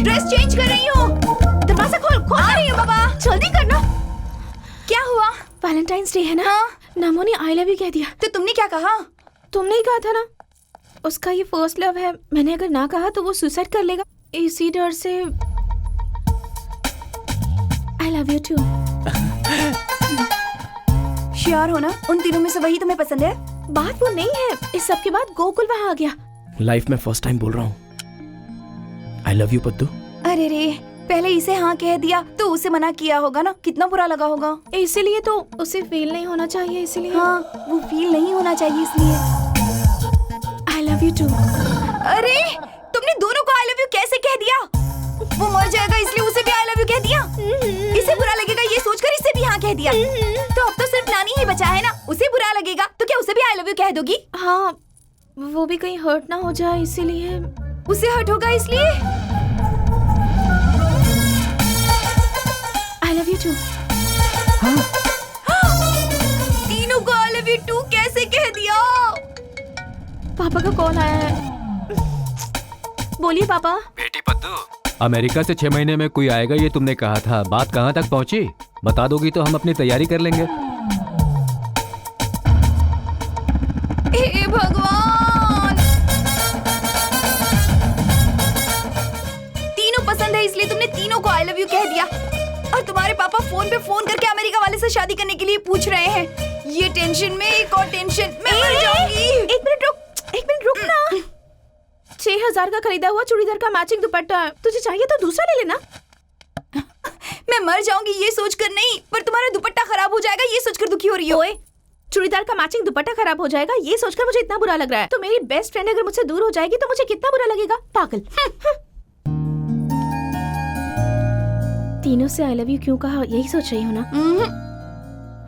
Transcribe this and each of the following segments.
Dress change कर रही हूँ। दरवाजा खोल खोल। आ रही हूँ बाबा, जल्दी करना। क्या हुआ? वैलेंटाइंस डे है ना? हाँ। नमो ने आई लव यू कह दिया। तो तुमने क्या कहा? तुमने ही कहा था ना, उसका ये फर्स्ट लव है। मैंने अगर ना कहा तो वो सुसाइड कर लेगा, इसी डर से। I love you too. Sure हो ना? उन तीनों में से वही तुम्हें पसंद है? बात वो नहीं है, इस सब के बाद गोकुल वहाँ आ गया। लाइफ में फर्स्ट टाइम बोल रहा हूँ आई लव यू पद्दू। अरे रे, पहले इसे हाँ कह दिया तो उसे मना किया होगा ना, कितना बुरा लगा होगा। इसीलिए तो उसे फील नहीं होना चाहिए, इसीलिए। हाँ, वो फील नहीं होना चाहिए इसलिए। I love you too. अरे, तुमने दोनों को आई लव यू कैसे कह दिया? वो मर जाएगा इसलिए उसे भी आई लव यू कह दिया। इसे बुरा लगेगा ये सोचकर इसे भी हाँ कह दिया। तो अब तो सिर्फ नानी ही बचा है ना, उसे बुरा लगेगा तो क्या उसे भी आई लव यू कह दोगी? हाँ, वो भी कहीं हर्ट ना हो जाए इसीलिए। उसे हर्ट होगा इसलिए? I love you too. तीनों को आई लव यू टू कैसे कह दिया? पापा का कॉल आया है। बोलिए पापा। बेटी पद्दू, अमेरिका से 6 महीने में कोई आएगा ये तुमने कहा था, बात कहाँ तक पहुँची? बता दोगी तो हम अपनी तैयारी कर लेंगे। हे भगवान, तीनों पसंद है इसलिए तुमने तीनों को आई लव यू कह दिया। और तुम्हारे पापा फोन पे फोन करके अमेरिका वाले से शादी करने के लिए पूछ रहे हैं। ये टेंशन में एक और टेंशन, मैं मर जाऊंगी। एक मिनट रुक ना। 6,000 का खरीदा हुआ चूड़ीदार का मैचिंग दुपट्टा है, तुझे चाहिए तो दूसरा ले लेना। मैं मर जाऊंगी ये सोचकर नहीं, पर तुम्हारा दुपट्टा खराब हो जाएगा ये सोचकर दुखी हो रही हो। ओए, चूड़ीदार का मैचिंग दुपट्टा खराब हो जाएगा ये सोचकर मुझे इतना बुरा लग रहा है, तो मेरी बेस्ट फ्रेंड अगर मुझसे दूर हो जाएगी तो मुझे कितना बुरा लगेगा। पागल। तीनों से आई लव यू क्यों कहा, यही सोच रही हूँ ना?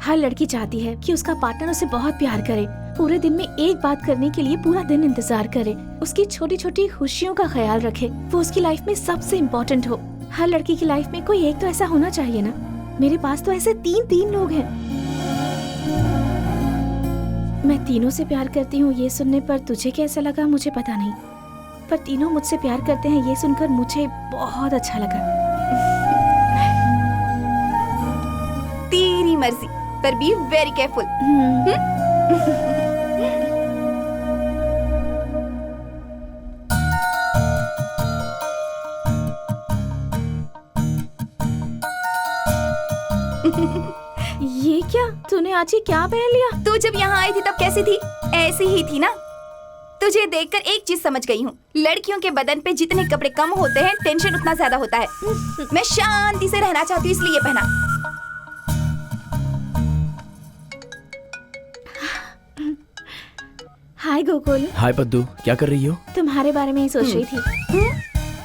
हर लड़की चाहती है कि उसका पार्टनर उसे बहुत प्यार करे, पूरे दिन में एक बात करने के लिए पूरा दिन इंतजार करे, उसकी छोटी छोटी खुशियों का ख्याल रखे, वो उसकी लाइफ में सबसे इम्पोर्टेंट हो। हर लड़की की लाइफ में कोई एक तो ऐसा होना चाहिए ना। मेरे पास तो ऐसे तीन लोग हैं। मैं तीनों से प्यार करती हूँ ये सुनने पर तुझे कैसा लगा मुझे पता नहीं, पर तीनों मुझसे प्यार करते हैं ये सुनकर मुझे बहुत अच्छा लगा। तेरी मर्जी, पर बी वेरी केयरफुल। ये क्या, तूने आज ये क्या पहन लिया? तू जब यहाँ आई थी तब कैसी थी? ऐसी ही थी ना। तुझे देखकर एक चीज समझ गई हूँ, लड़कियों के बदन पे जितने कपड़े कम होते हैं टेंशन उतना ज्यादा होता है। मैं शांति से रहना चाहती हूँ इसलिए ये पहना। हाय गोकुल। हाय पद्दू, क्या कर रही हो? तुम्हारे बारे में ही सोच रही थी।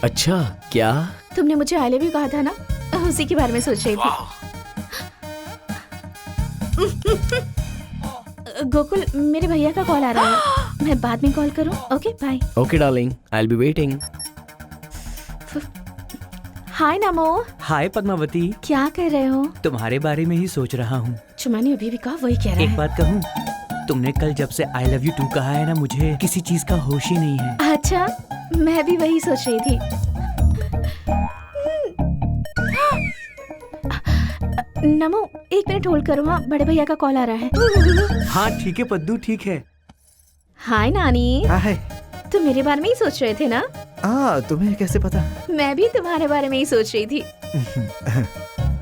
अच्छा, क्या? तुमने मुझे आई लव यू कहा था ना, उसी के बारे में सोच रही थी। गोकुल, मेरे भैया का कॉल आ रहा है, मैं बाद में कॉल करूं? Okay bye. Okay darling, I will be waiting. Hi Namo. Hi Padmavati, क्या कर रहे हो? तुम्हारे बारे में ही सोच रहा हूँ। जो मैंने अभी भी कहा वही कह रहा एक है। बात कहूँ, तुमने कल जब से आई लव यू टू कहा है ना, मुझे किसी चीज का होश ही नहीं है। अच्छा, मैं भी वही सोच रही थी। नमो, 1 मिनट होल्ड करो। हाँ, बड़े भैया का कॉल आ रहा है। हाँ ठीक है पद्दू, ठीक है। हाय नानी। हाय। तुम मेरे बारे में ही सोच रहे थे ना? तुम्हें कैसे पता? मैं भी तुम्हारे बारे में ही सोच रही थी।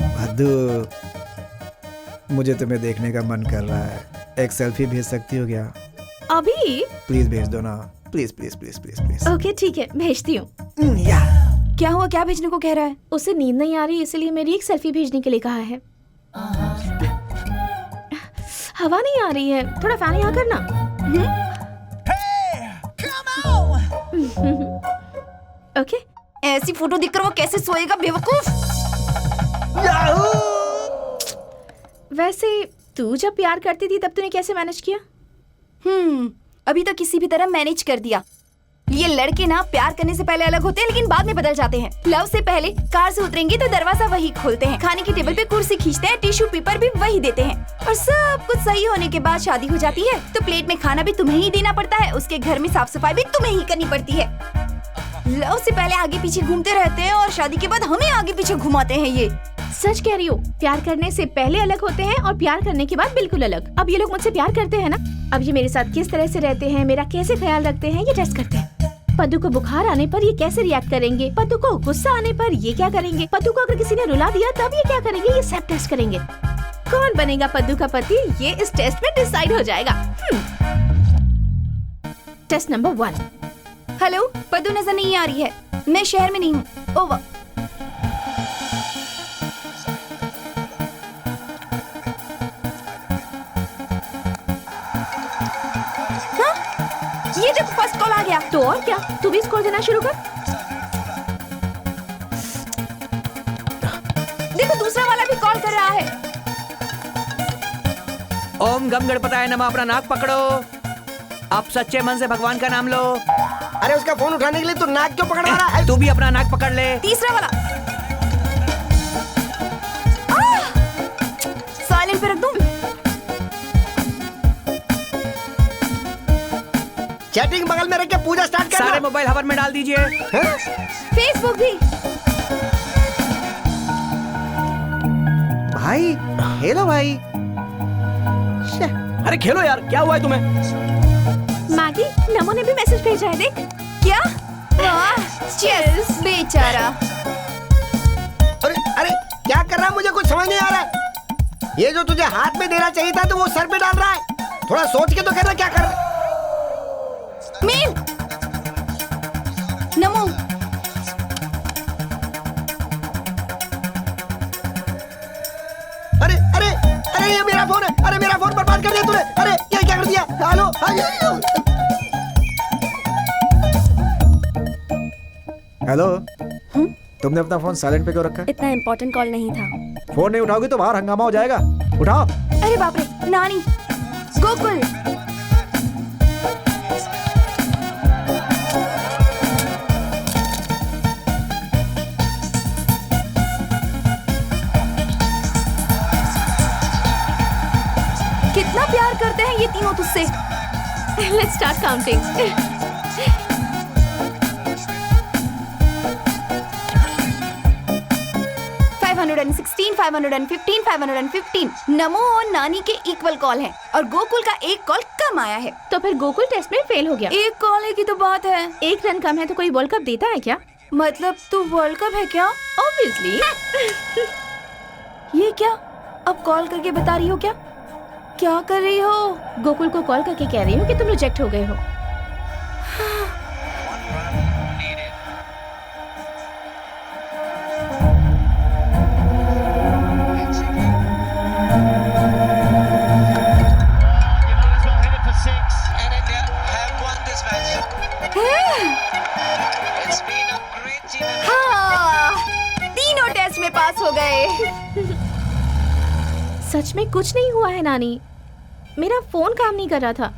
पद्दू, मुझे तुम्हें देखने का मन कर रहा है, एक सेल्फी भेज सकती हो क्या? अभी? प्लीज भेज दो ना, please please please please please. Okay ठीक है, भेजती हूँ। क्या हुआ, क्या भेजने को कह रहा है? उसे नींद नहीं आ रही इसलिए मेरी एक सेल्फी भेजने के लिए कहा है। हवा नहीं आ रही है, थोड़ा फैन यहाँ करना। ओके। ऐसी फोटो देखकर वो कैसे सोएगा बेवकूफ। वैसे तू जब प्यार करती थी तब तूने कैसे मैनेज किया? अभी तो किसी भी तरह मैनेज कर दिया। ये लड़के ना प्यार करने से पहले अलग होते हैं लेकिन बाद में बदल जाते हैं। लव से पहले कार से उतरेंगे तो दरवाजा वही खोलते हैं, खाने की टेबल पे कुर्सी खींचते हैं, टिश्यू पेपर भी वही देते हैं, और सब कुछ सही होने के बाद शादी हो जाती है तो प्लेट में खाना भी तुम्हें ही देना पड़ता है, उसके घर में साफ सफाई भी तुम्हें ही करनी पड़ती है। लव से पहले आगे पीछे घूमते रहते हैं और शादी के बाद हमें आगे पीछे घुमाते हैं ये। सच कह रही हो, प्यार करने से पहले अलग होते हैं और प्यार करने के बाद बिल्कुल अलग। अब ये लोग मुझसे प्यार करते हैं ना, अब ये मेरे साथ किस तरह से रहते हैं, मेरा कैसे ख्याल रखते हैं, ये टेस्ट करते हैं। पद्दू को बुखार आने पर ये कैसे रिएक्ट करेंगे, पद्दू को गुस्सा आने पर ये क्या करेंगे, पद्दू को अगर किसी ने रुला दिया तब ये क्या करेंगे, ये सब टेस्ट करेंगे। कौन बनेगा पद्दू का पति, ये इस टेस्ट में डिसाइड हो जाएगा। Test number 1। हेलो, पद्दू नजर नहीं आ रही है, मैं शहर में नहीं हूँ। ओवर। हाँ? ये देखो फर्स्ट कॉल आ गया। तो और क्या, तू भी स्कोर देना शुरू कर। देखो दूसरा वाला भी कॉल कर रहा है। ओम गम गणपताय नमः, अपना नाक पकड़ो। आप सच्चे मन से भगवान का नाम लो। अरे उसका फोन उठाने के लिए तू नाक क्यों पकड़ रहा है? तू भी अपना नाक पकड़ ले। तीसरा वाला साइलेंट पे रख दूं। चैटिंग बगल में रख के पूजा स्टार्ट कर। सारे मोबाइल हवन में डाल दीजिए। फेसबुक भी। भाई हेलो भाई। अरे खेलो यार, क्या हुआ है तुम्हें? मैगी, नमो ने भी मैसेज भेजा है, देख। क्या? वाह, चीयर्स बेचारा। अरे अरे क्या कर रहा है, मुझे कुछ समझ नहीं आ रहा है। ये जो तुझे हाथ में देना चाहिए था तो वो सर पे डाल रहा है। थोड़ा सोच के तो करना क्या कर रहा है। मेल। नमो। अरे अरे अरे ये मेरा फोन है। अरे मेरा फोन बर्बाद कर दिया तूने। अरे ये क्या कर दिया? हेलो। हेलो। तुमने अपना फोन साइलेंट पे क्यों रखा है? इतना इम्पोर्टेंट कॉल नहीं था। फोन नहीं उठाओगी तो बाहर हंगामा हो जाएगा। उठाओ। अरे बाप रे, नानी, गोकुल। कितना प्यार करते हैं ये तीनों तुझसे। Let's start counting. 516, 515, 515। नमो और नानी के इक्वल कॉल हैं और गोकुल का एक कॉल कम आया है। तो फिर गोकुल टेस्ट में फेल हो गया। एक कॉल है की तो बात है। एक रन कम है तो कोई वर्ल्ड कप देता है क्या? मतलब तू वर्ल्ड कप है क्या? ऑब्वियसली। ये क्या? अब कॉल करके बता रही हो क्या? क्या कर रही हो? गोकुल को कॉल करके कह रही हूँ कि तुम रिजेक्ट हो गए हो। हाँ, तीनों टेस्ट में पास हो गए। सच में कुछ नहीं हुआ है नानी, मेरा फोन काम नहीं कर रहा था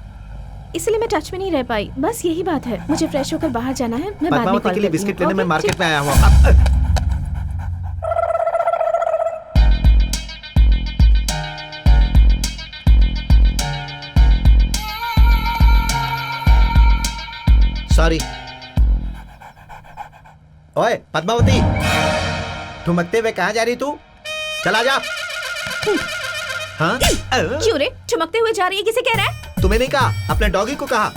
इसलिए मैं टच में नहीं रह पाई, बस यही बात है। मुझे फ्रेश होकर बाहर जाना है, मैं बाद में कॉल के लिए करती बिस्किट हूँ। लेने मैं ओके, मार्केट ठीक। में आया हुआ। सॉरी। ओए पद्मावती, ठुमकते हुए कहाँ जा रही तू? चला जा। हाँ? क्यों रे, चमकते हुए जा रही है, किसे कह रहा है? तुम्हें नहीं कहा, अपने डॉगी को कहा।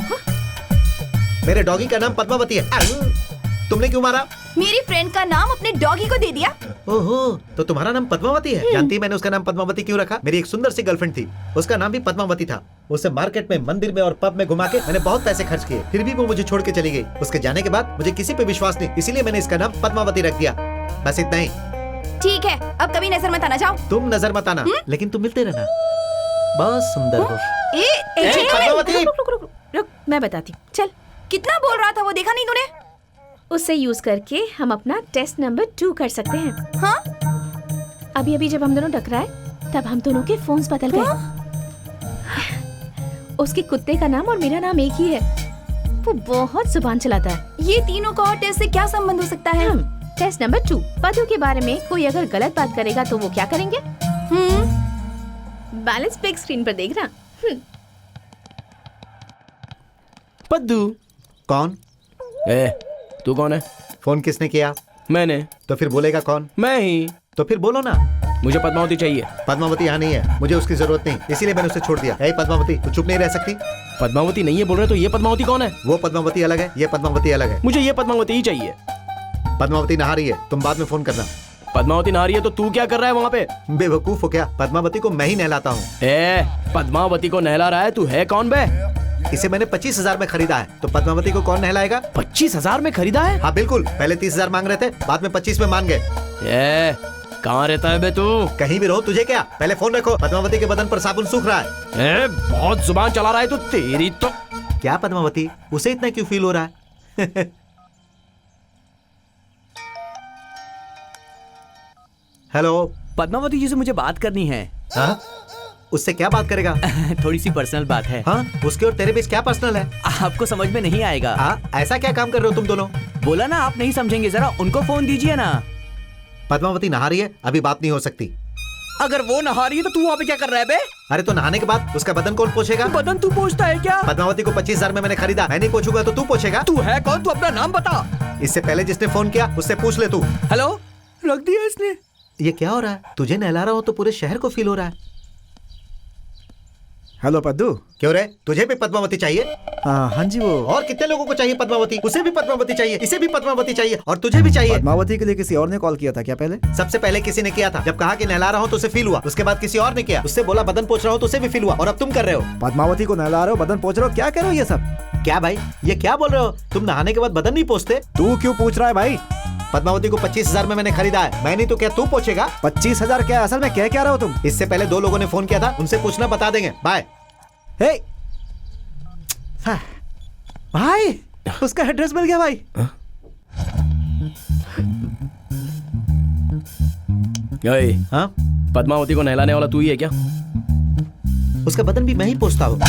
मेरे डॉगी का नाम पद्मावती है। तुमने क्यों मारा? मेरी फ्रेंड का नाम अपने डॉगी को दे दिया। ओहो, तो तुम्हारा नाम पद्मावती है? जानती है मैंने उसका नाम पद्मावती क्यों रखा? मेरी एक सुंदर सी गर्लफ्रेंड थी, उसका नाम भी पद्मावती था। उसे मार्केट में, मंदिर में और पब में घुमा के मैंने बहुत पैसे खर्च किए, फिर भी वो मुझे छोड़ के चली गई। उसके जाने के बाद मुझे किसी पे विश्वास नहीं, इसीलिए मैंने इसका नाम पद्मावती रख दिया। बस इतना ही। ठीक है, अब कभी नजर मत आना। जाओ। तुम नजर मत आना, लेकिन तुम मिलते रहना। बहुत सुंदर हो। पद्मावती! रुक, मैं बताती हूँ, चल। कितना बोल रहा था वो, देखा नहीं तूने? उससे यूज करके हम अपना टेस्ट नंबर 2 कर सकते हैं। हाँ? अभी अभी जब हम दोनों टकराए तब हम दोनों के फोन्स बदल गए। उसके कुत्ते का नाम और मेरा नाम एक ही है। वो बहुत जुबान चलाता है। ये तीनों का और टेस्ट से क्या संबंध हो सकता है? टेस्ट नंबर 2, पद्दू के बारे में कोई अगर गलत बात करेगा तो वो क्या करेंगे? बैलेंस बिग स्क्रीन पर देख रहा। पद्दू। कौन? ए, तू कौन है? फोन किसने किया? मैंने। तो फिर बोलेगा कौन? मैं ही। तो फिर बोलो ना। मुझे पद्मावती चाहिए। पद्मावती यहाँ नहीं है, मुझे उसकी जरूरत नहीं, इसीलिए मैंने उसे छोड़ दिया। हे पद्मावती, तू चुप नहीं रह सकती? पद्मावती नहीं है बोल रहे तो ये पद्मावती कौन है? वो पद्मावती अलग है, ये पद्मावती अलग है। मुझे ये पद्मावती ही चाहिए। पद्मावती नहा रही है, तुम बाद में फोन करना। पद्मावती नहा रही है तो तू क्या कर रहा है वहाँ पे? बेवकूफ हो क्या? पद्मावती को मैं ही नहलाता हूँ। पद्मावती को नहला रहा है, तू है कौन बे? इसे मैंने 25,000 में खरीदा है, तो पद्मावती को कौन नहलाएगा? 25,000 में खरीदा है? हाँ बिल्कुल, पहले 30,000 मांग रहे थे, बाद में 25 में मान गए। कहाँ रहता है बे तू? कहीं भी रहो, तुझे क्या? पहले फोन रखो, पद्मावती के बदन पर साबुन सूख रहा है। बहुत जुबान चला रहा है तो तेरी तो। क्या पद्मावती, उसे इतना क्यों फील हो रहा है? हेलो। पद्मावती जी से मुझे बात करनी है। हाँ? उससे क्या बात करेगा? थोड़ी सी पर्सनल बात है। हाँ? उसके और तेरे बीच क्या पर्सनल है? आपको समझ में नहीं आएगा। हाँ? ऐसा क्या काम कर रहे हो तुम दोनों? बोला ना आप नहीं समझेंगे, जरा उनको फोन दीजिए ना। पद्मावती नहा रही है, अभी बात नहीं हो सकती। अगर वो नहा रही है तो तू वहाँ पे क्या कर रहा है बे? अरे तो नहाने के बाद उसका बदन कौन पोछेगा? बदन तू पोछता है क्या? पद्मावती को 25,000 में मैंने खरीदा, मैं नहीं पोछूंगा तो तू पोछेगा? तू है कौन? तू अपना नाम बता। इससे पहले जिसने फोन किया उससे पूछ ले तू। हेलो, रख दिया इसने। ये क्या हो रहा है? तुझे नहला रहा हूँ तो पूरे शहर को फील हो रहा है। हेलो पद्दू। क्यों रे, तुझे भी पद्मावती चाहिए? हाँ जी वो। और कितने लोगों को चाहिए पद्मावती? उसे भी पद्मावती चाहिए, इसे भी पद्मावती चाहिए, और तुझे भी चाहिए। पद्मावती के लिए किसी और ने कॉल किया था क्या पहले? सबसे पहले किसी ने किया था, जब कहा कि नहला रहा हूँ तो उसे फील हुआ। उसके बाद किसी और ने किया, उससे बोला बदन पोंछ रहा हूँ तो उसे भी फील हुआ, और अब तुम कर रहे हो। पद्मावती को नहला रहे हो, बदन पोंछ रहे हो, क्या कर रहे हो ये सब? क्या भाई, ये क्या बोल रहे हो? तुम नहाने के बाद बदन नहीं पोंछते? तू क्यों पूछ रहा है भाई? पद्मावती को 25,000 में मैंने खरीदा है, मैं नहीं तो क्या तू पोछेगा? 25,000 क्या? असल में क्या रहे हो तुम? इससे पहले 2 लोगों ने फोन किया था, उनसे पूछना, बता देंगे। बाय। हे भाई, उसका एड्रेस मिल गया भाई। हाँ? पद्मावती को नहलाने वाला तू ही है क्या? उसका बदन भी मैं ही पोंछता हूँ।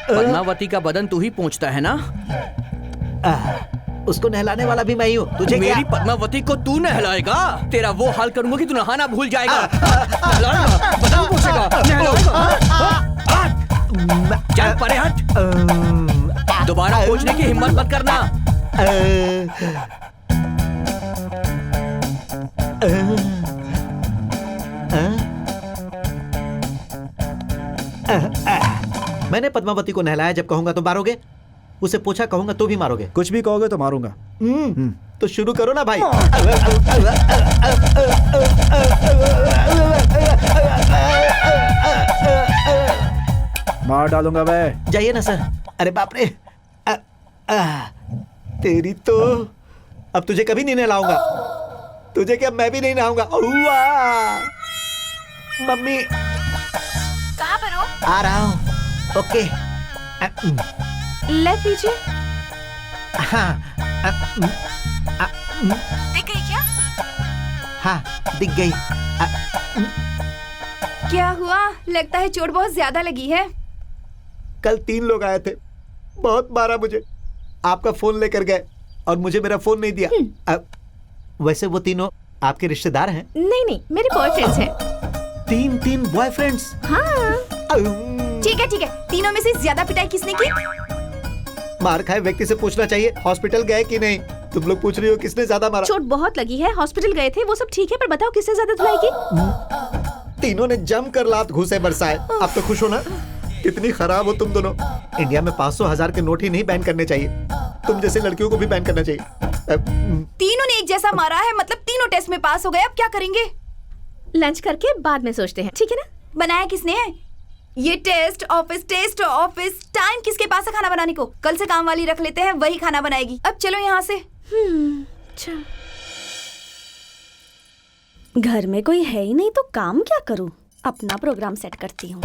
पद्मावती का बदन तू ही पोंछता है ना? उसको नहलाने वाला भी मैं ही हूँ, तुझे क्या? मेरी पद्मावती को तू नहलाएगा? तेरा वो हाल करूंगा कि तू नहाना भूल जाएगा। नहलाएगा, बदन पोंछेगा, नहलाएगा। चल परे हट। दोबारा पोंछने की हिम्मत मत करना। मैंने पद्मावती को नहलाया, जब कहूंगा तो मारोगे, उसे पूछा कहूंगा तो भी मारोगे। कुछ भी कहोगे तो मारूंगा। तो शुरू करो ना भाई। मार डालूंगा मैं। जाइए ना सर। अरे बाप रे। तेरी तो, अब तुझे कभी नहीं नहलाऊंगा। तुझे क्या, मैं भी नहीं नहाऊंगा। मम्मी कहाँ पर हो? आ रहा हूँ। ओके। ले पीछे। हाँ। दिख गई क्या? हाँ दिख गई। क्या हुआ? लगता है चोट बहुत ज्यादा लगी है। कल 3 लोग आए थे, बहुत मारा मुझे। आपका फोन लेकर गए और मुझे मेरा फोन नहीं दिया। वैसे वो तीनों आपके रिश्तेदार हैं? नहीं नहीं, मेरे बॉयफ्रेंड्स हैं। 3 बॉयफ्रेंड्स? हाँ। ठीक है, तीनों में से ज्यादा पिटाई किसने की? मार खाए व्यक्ति से पूछना चाहिए हॉस्पिटल गए कि नहीं। तुम लोग पूछ रही हो किसने ज्यादा मारा। चोट बहुत लगी है, हॉस्पिटल गए थे, वो सब ठीक है, पर बताओ किससे ज्यादा धुलाई की? तीनों ने जमकर लात घूसे बरसाए। आप तो खुश हो ना? कितनी खराब हो तुम दोनों। इंडिया में 500,000 के नोट ही नहीं बैन करने चाहिए, तुम जैसे लड़कियों को भी बैन करना चाहिए। तीनों ने एक जैसा मारा है, मतलब तीनों टेस्ट में पास हो गए। अब क्या करेंगे? लंच करके बाद में सोचते हैं, ठीक है ना? बनाया किसने है? ये टेस्ट ऑफिस टाइम किसके पास है खाना बनाने को? कल से काम वाली रख लेते हैं, वही खाना बनाएगी। अब चलो यहाँ से। चल। घर में कोई है ही नहीं तो काम क्या करूं? अपना प्रोग्राम सेट करती हूँ।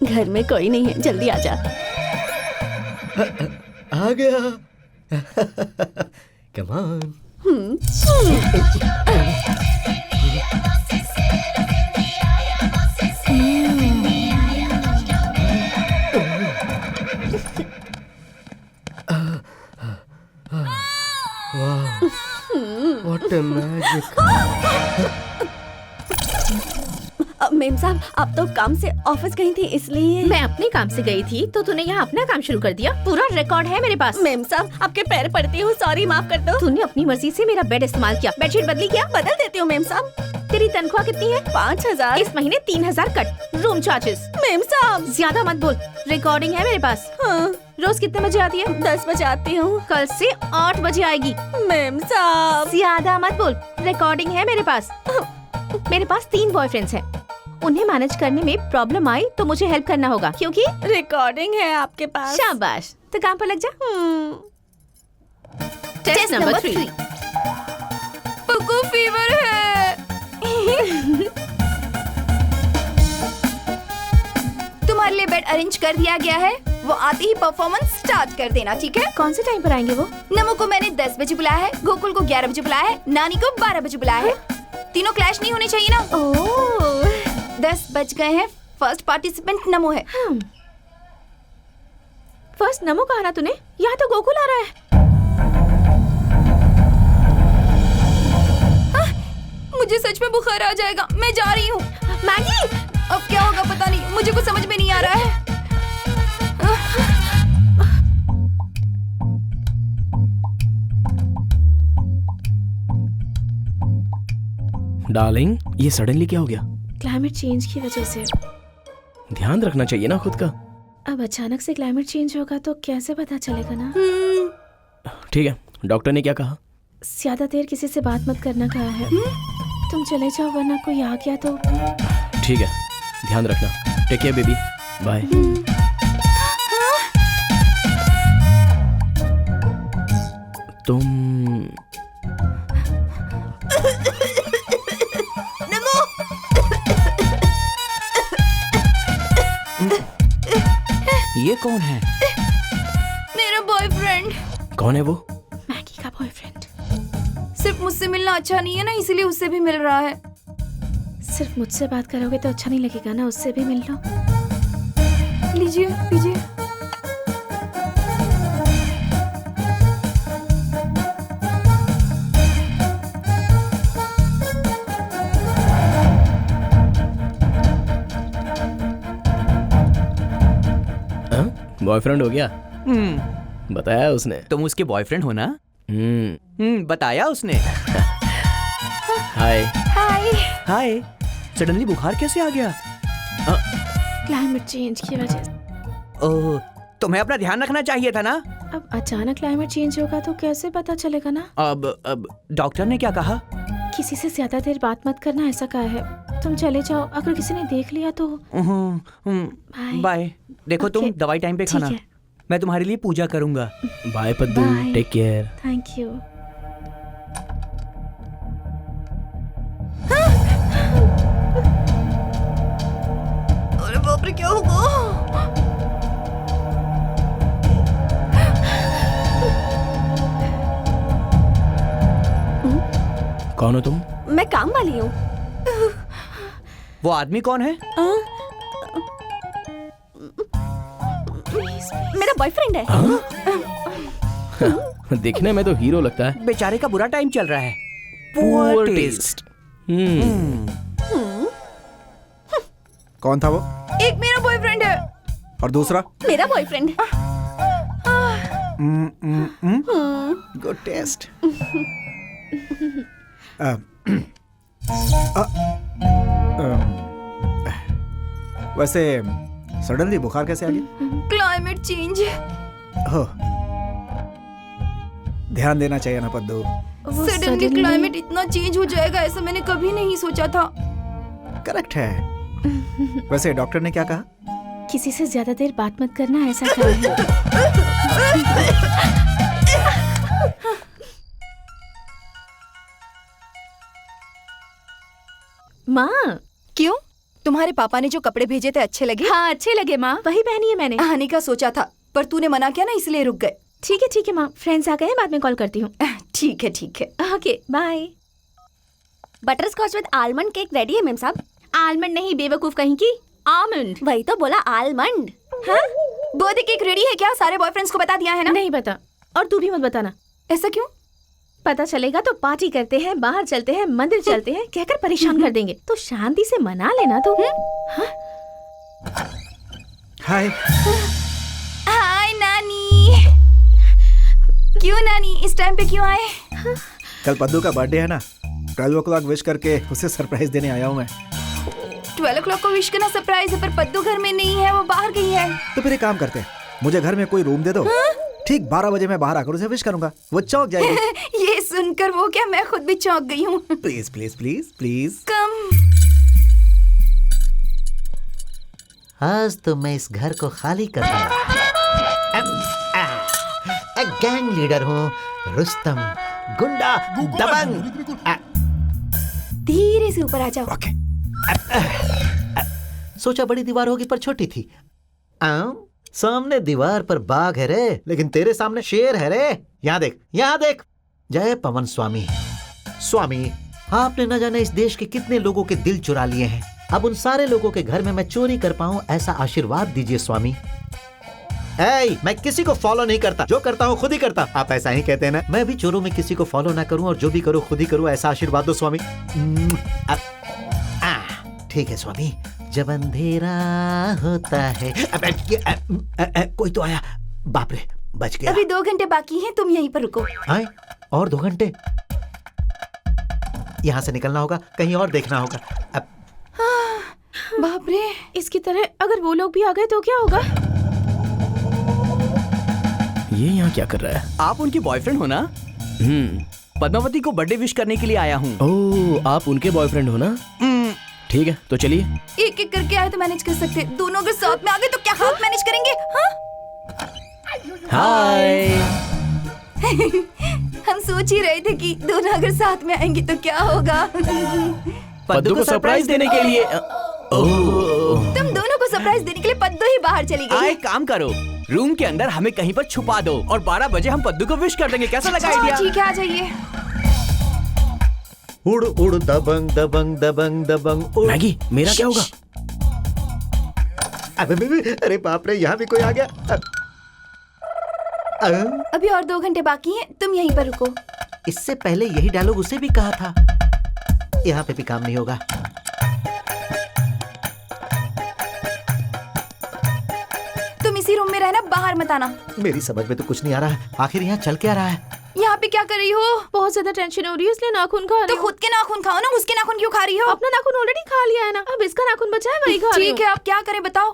घर में कोई नहीं है, जल्दी आ जा। आ गया। Come on. मेम साहब, आप तो काम से ऑफिस गई थी इसलिए। मैं अपने काम से गई थी तो तूने यहाँ अपना काम शुरू कर दिया। पूरा रिकॉर्ड है मेरे पास। मेम साहब, आपके पैर पड़ती हूँ, सॉरी, माफ कर दो। तूने अपनी मर्जी से मेरा बेड इस्तेमाल किया। बेडशीट बदली क्या? बदल देती हूँ मेम साहब। तेरी तनख्वाह कितनी है? 5000। इस महीने 3000 कट। Room charges. मेम साहब। ज्यादा मत बोल, रिकॉर्डिंग है मेरे पास। हाँ। रोज कितने बजे आती है? 10 बजे आती हूँ। कल से 8 बजे आएगी। मेम साहब। ज्यादा मत बोल, रिकॉर्डिंग है मेरे पास। मेरे पास 3 बॉयफ्रेंड्स हैं। उन्हें मैनेज करने में प्रॉब्लम आई तो मुझे हेल्प करना होगा, क्योंकि रिकॉर्डिंग है आपके पास। शाबाश, तो काम पर लग जा। Test number 3। पुक्कू फीवर है। तुम्हारे लिए बेड अरेंज कर दिया गया है। वो आते ही परफॉर्मेंस स्टार्ट कर देना, ठीक है? कौन से टाइम पर आएंगे वो? नमो को मैंने 10 बजे बुलाया है, गोकुल को 11 बजे बुलाया है, नानी को 12 बजे बुलाया है। तीनों क्लैश नहीं होने चाहिए ना। ओह, 10 बज गए हैं। फर्स्ट पार्टिसिपेंट नमो है। फर्स्ट नमो कहा ना तूने? यहाँ तो गोकुल आ रहा है। मुझे सच में बुखार आ जाएगा। मैं जा रही हूँ। मैगी, अब क्या होगा पता नहीं, मुझे कुछ समझ में नहीं आ रहा है। डार्लिंग, ये सडनली क्या हो गया? क्लाइमेट चेंज की वजह से। ध्यान रखना चाहिए ना खुद का। अब अचानक से क्लाइमेट चेंज होगा तो कैसे पता चलेगा ना? ठीक है, डॉक्टर ने क्या कहा? ज्यादा देर किसी से बात मत करना कहा है। तुम चले जाओ वरना कोई आ गया तो। ठीक है, ध्यान रखना। Take care baby, bye. तुम ये कौन है? मेरा बॉयफ्रेंड। कौन है वो? मैगी का बॉयफ्रेंड। सिर्फ मुझसे मिलना अच्छा नहीं है ना, इसीलिए उससे भी मिल रहा है। सिर्फ मुझसे बात करोगे तो अच्छा नहीं लगेगा ना, उससे भी मिल लो। लीजिए लीजिए। बॉयफ्रेंड हो गया? बताया उसने? तुम उसके बॉयफ्रेंड हो ना? बताया उसने। हाय। हाय। हाय। सडनली बुखार कैसे आ गया? क्लाइमेट चेंज की वजह से। ओह, तुम्हें अपना ध्यान रखना चाहिए था ना। अब अचानक क्लाइमेट चेंज होगा तो कैसे पता चलेगा ना? अब डॉक्टर ने क्या कहा? किसी से ज्यादा देर बात मत करना, ऐसा कहा है। तुम चले जाओ, अगर किसी ने देख लिया तो। बाय। देखो तुम दवाई टाइम पे खाना। ठीक है। मैं तुम्हारे लिए पूजा करूंगा। Bye Paddu, Bye. Take care. Thank you. अरे बाप रे, क्या होगा? कौन हो तुम? मैं काम वाली हूँ। वो आदमी कौन है? मेरा बॉयफ्रेंड है। दिखने में तो हीरो लगता है। बेचारे का बुरा टाइम चल रहा है। Poor taste. कौन था वो? एक मेरा बॉयफ्रेंड है। और दूसरा? मेरा बॉयफ्रेंड। Good taste. वैसे सडनली बुखार कैसे आ गया? Climate change. हो, ध्यान देना चाहिए ना पद्दू। सडनली क्लाइमेट इतना चेंज हो जाएगा ऐसा मैंने कभी नहीं सोचा था। करेक्ट है। वैसे डॉक्टर ने क्या कहा? किसी से ज्यादा देर बात मत करना, ऐसा कहा है। माँ। क्यों? तुम्हारे पापा ने जो कपड़े भेजे थे अच्छे लगे? हाँ अच्छे लगे माँ, वही पहनी है मैंने। आने का सोचा था पर तूने मना किया ना, इसलिए रुक गए। ठीक है माँ, फ्रेंड्स आ गए, बाद में कॉल करती हूँ। ठीक है। Okay bye. Butter scotch with almond cake ready है मेम साहब। आलमंड नहीं, बेवकूफ कहीं की, आलमंड। वही तो बोला, आलमंड। हाँ? बर्थडे केक रेडी है क्या? सारे बॉयफ्रेंड्स को बता दिया है ना? नहीं बता, और तू भी मत बताना। ऐसा क्यों? पता चलेगा तो पार्टी करते हैं, बाहर चलते हैं, मंदिर चलते हैं, कहकर परेशान कर देंगे। तो शांति से मना लेना तो। हाय। हाय नानी। क्यों नानी इस टाइम पे क्यों आए? कल पद्दू का बर्थडे है ना, 12 o'clock विश करके उसे सरप्राइज देने आया हूँ मैं। 12 o'clock को विश करना सरप्राइज है, पर पद्दू घर में नहीं है, वो बाहर गई है। तो फिर एक काम करते हैं, मुझे घर में कोई रूम दे दो। ठीक 12 बजे मैं बाहर आकर उसे विश करूंगा, वो चौंक जाएगी। ये सुनकर वो क्या, मैं खुद भी चौंक गई हूँ। Please please please please. Come. आज तो मैं इस घर को खाली कर दूंगा। गैंग लीडर हूँ, रुस्तम, गुंडा, दबंग। धीरे से ऊपर आ जाओ। सोचा बड़ी दीवार होगी पर छोटी थी। सामने दीवार पर बाघ है रे, लेकिन तेरे सामने शेर है रे। यहाँ देख, यहाँ देख। जय पवन स्वामी। स्वामी, आपने न जाने इस देश के कितने लोगों के दिल चुरा लिए हैं। अब उन सारे लोगों के घर में मैं चोरी कर पाऊं, ऐसा आशीर्वाद दीजिए स्वामी। मैं किसी को फॉलो नहीं करता, जो करता हूँ खुद ही करता। आप ऐसा ही कहते हैं ना। मैं भी चोरों में किसी को फॉलो ना करूं और जो भी करूं खुद ही करूं, ऐसा आशीर्वाद दो स्वामी। ठीक है स्वामी। जब अंधेरा होता है। कोई तो आया, बाप रे, बच गया। अभी 2 घंटे बाकी हैं, तुम यहीं पर रुको। आए और 2 घंटे? यहाँ से निकलना होगा, कहीं और देखना होगा। बाप रे, इसकी तरह अगर वो लोग भी आ गए तो क्या होगा? ये यहाँ क्या कर रहा है? आप उनकी बॉयफ्रेंड हो ना? पद्मावती को बर्थडे विश करने के लिए आया हूँ। ओह, आप उनके बॉयफ्रेंड हो ना? ठीक है, तो चलिए। एक एक करके आए तो मैनेज कर सकते, दोनों अगर साथ में आ गए तो क्या हाथ मैनेज करेंगे? हाय। हम सोच ही रहे थे कि दोनों अगर साथ में आएंगे तो क्या होगा। पद्दू को सरप्राइज देने के लिए। तुम दोनों को सरप्राइज देने के लिए पद्दू ही बाहर चली गई। एक काम करो, रूम के अंदर हमें कहीं पर छुपा दो और 12 बजे हम पद्दू को विश कर देंगे। कैसा लगा आइडिया? ठीक है, आ जाइए। उड़ उड़ दबंग दबंग दबंग दबंग उड़। मैगी, मेरा क्या होगा? अरे बाप रे, यहाँ भी कोई आ गया। अभी और 2 घंटे बाकी हैं, तुम यहीं पर रुको। इससे पहले यही डायलॉग उसे भी कहा था। यहाँ पे भी काम नहीं होगा। तुम इसी रूम में रहना, बाहर मत आना। मेरी समझ में तो कुछ नहीं आ रहा है, आखिर यहाँ चल क्या रहा है? यहाँ पे क्या कर रही हो? बहुत ज्यादा टेंशन हो रही है, इसलिए नाखून खा रही तो हूँ। खुद के नाखून खाओ ना, उसके नाखून क्यों खा रही हो? अपना नाखून ऑलरेडी खा लिया है ना, अब इसका नाखून बचा है, वही खा रही हूँ। ठीक है, अब क्या करें बताओ?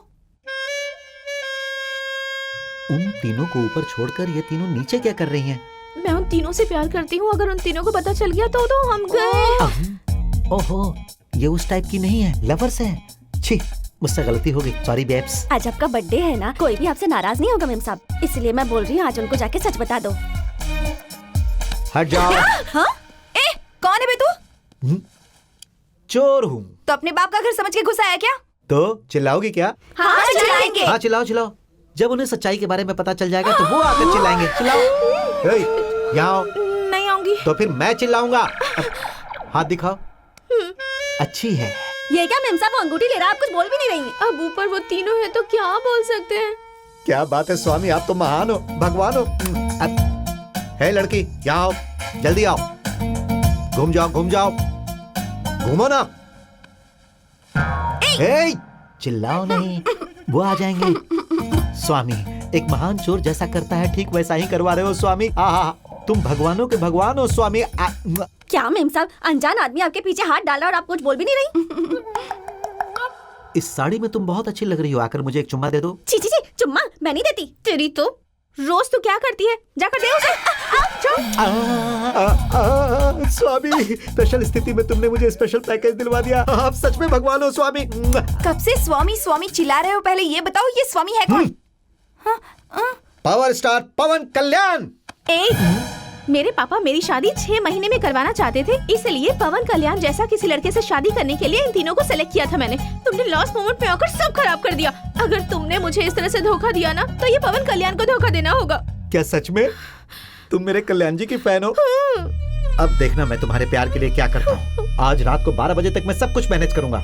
उन तीनों को ऊपर छोड़कर ये तीनों नीचे क्या कर रही हैं? मैं उन तीनों से प्यार करती हूँ, अगर उन तीनों को पता चल गया तो हम गए। ओहो, ये उस टाइप की नहीं है, लवर्स है। छी, मुझसे गलती हो गई, सॉरी बेब्स। आज आपका बर्थडे है ना, कोई भी आपसे नाराज नहीं होगा मेम साहब, इसलिए मैं बोल रही हूँ आज उनको जाके सच बता दो। हट जाओ। हाँ? कौन है बे तू? चोर हूँ। तो अपने बाप का घर समझ के घुसा है क्या? तो चिल्लाओगी क्या? हाँ, चिल्लाएंगे। हाँ चिल्लाओ चिल्लाओ। जब उन्हें सच्चाई के बारे में पता चल जाएगा तो वो आकर चिल्लाएंगे। चिल्लाओ। यहाँ आओ। नहीं आऊंगी। तो फिर मैं चिल्लाऊंगा। हाथ दिखाओ। अच्छी है। ये क्या मेम साहब, वो अंगूठी ले रहा, आप कुछ बोल भी नहीं रही। अब ऊपर वो तीनों है तो क्या बोल सकते हैं? क्या बात है स्वामी, आप तो महान हो, भगवान हो। है लड़की, यहाँ आओ, जल्दी आओ। घूम जाओ, घूम जाओ, घूमो ना। चिल्लाओ नहीं, वो आ जाएंगे। स्वामी, एक महान चोर जैसा करता है ठीक वैसा ही करवा रहे हो स्वामी। तुम भगवानों के भगवान हो स्वामी। क्या मेम साहब, अनजान आदमी आपके पीछे हाथ डाल रहा और आप कुछ बोल भी नहीं रही। इस साड़ी में तुम बहुत अच्छी लग रही हो, आकर मुझे एक चुम्मा दे दो। छी छी छी, चुम्मा मैं नहीं देती। तेरी तो रोज तू क्या करती है, जाकर दे उसे। स्वामी, स्पेशल स्थिति में तुमने मुझे स्पेशल पैकेज दिलवा दिया। आप सच में भगवान हो स्वामी। कब से स्वामी स्वामी चिल्ला रहे हो? पहले ये बताओ ये स्वामी है कौन? पावर स्टार पवन कल्याण। मेरे पापा मेरी शादी 6 महीने में करवाना चाहते थे, इसलिए पवन कल्याण जैसा किसी लड़के से शादी करने के लिए इन तीनों को सेलेक्ट किया था मैंने। तुमने लास्ट मोमेंट में आकर सब खराब कर दिया। अगर तुमने मुझे इस तरह से धोखा दिया ना, तो ये पवन कल्याण को धोखा देना होगा। क्या सच में तुम मेरे कल्याण जी की फैन हो? अब देखना मैं तुम्हारे प्यार के लिए क्या करता हूँ। आज रात को 12 बजे तक मैं सब कुछ मैनेज करूंगा।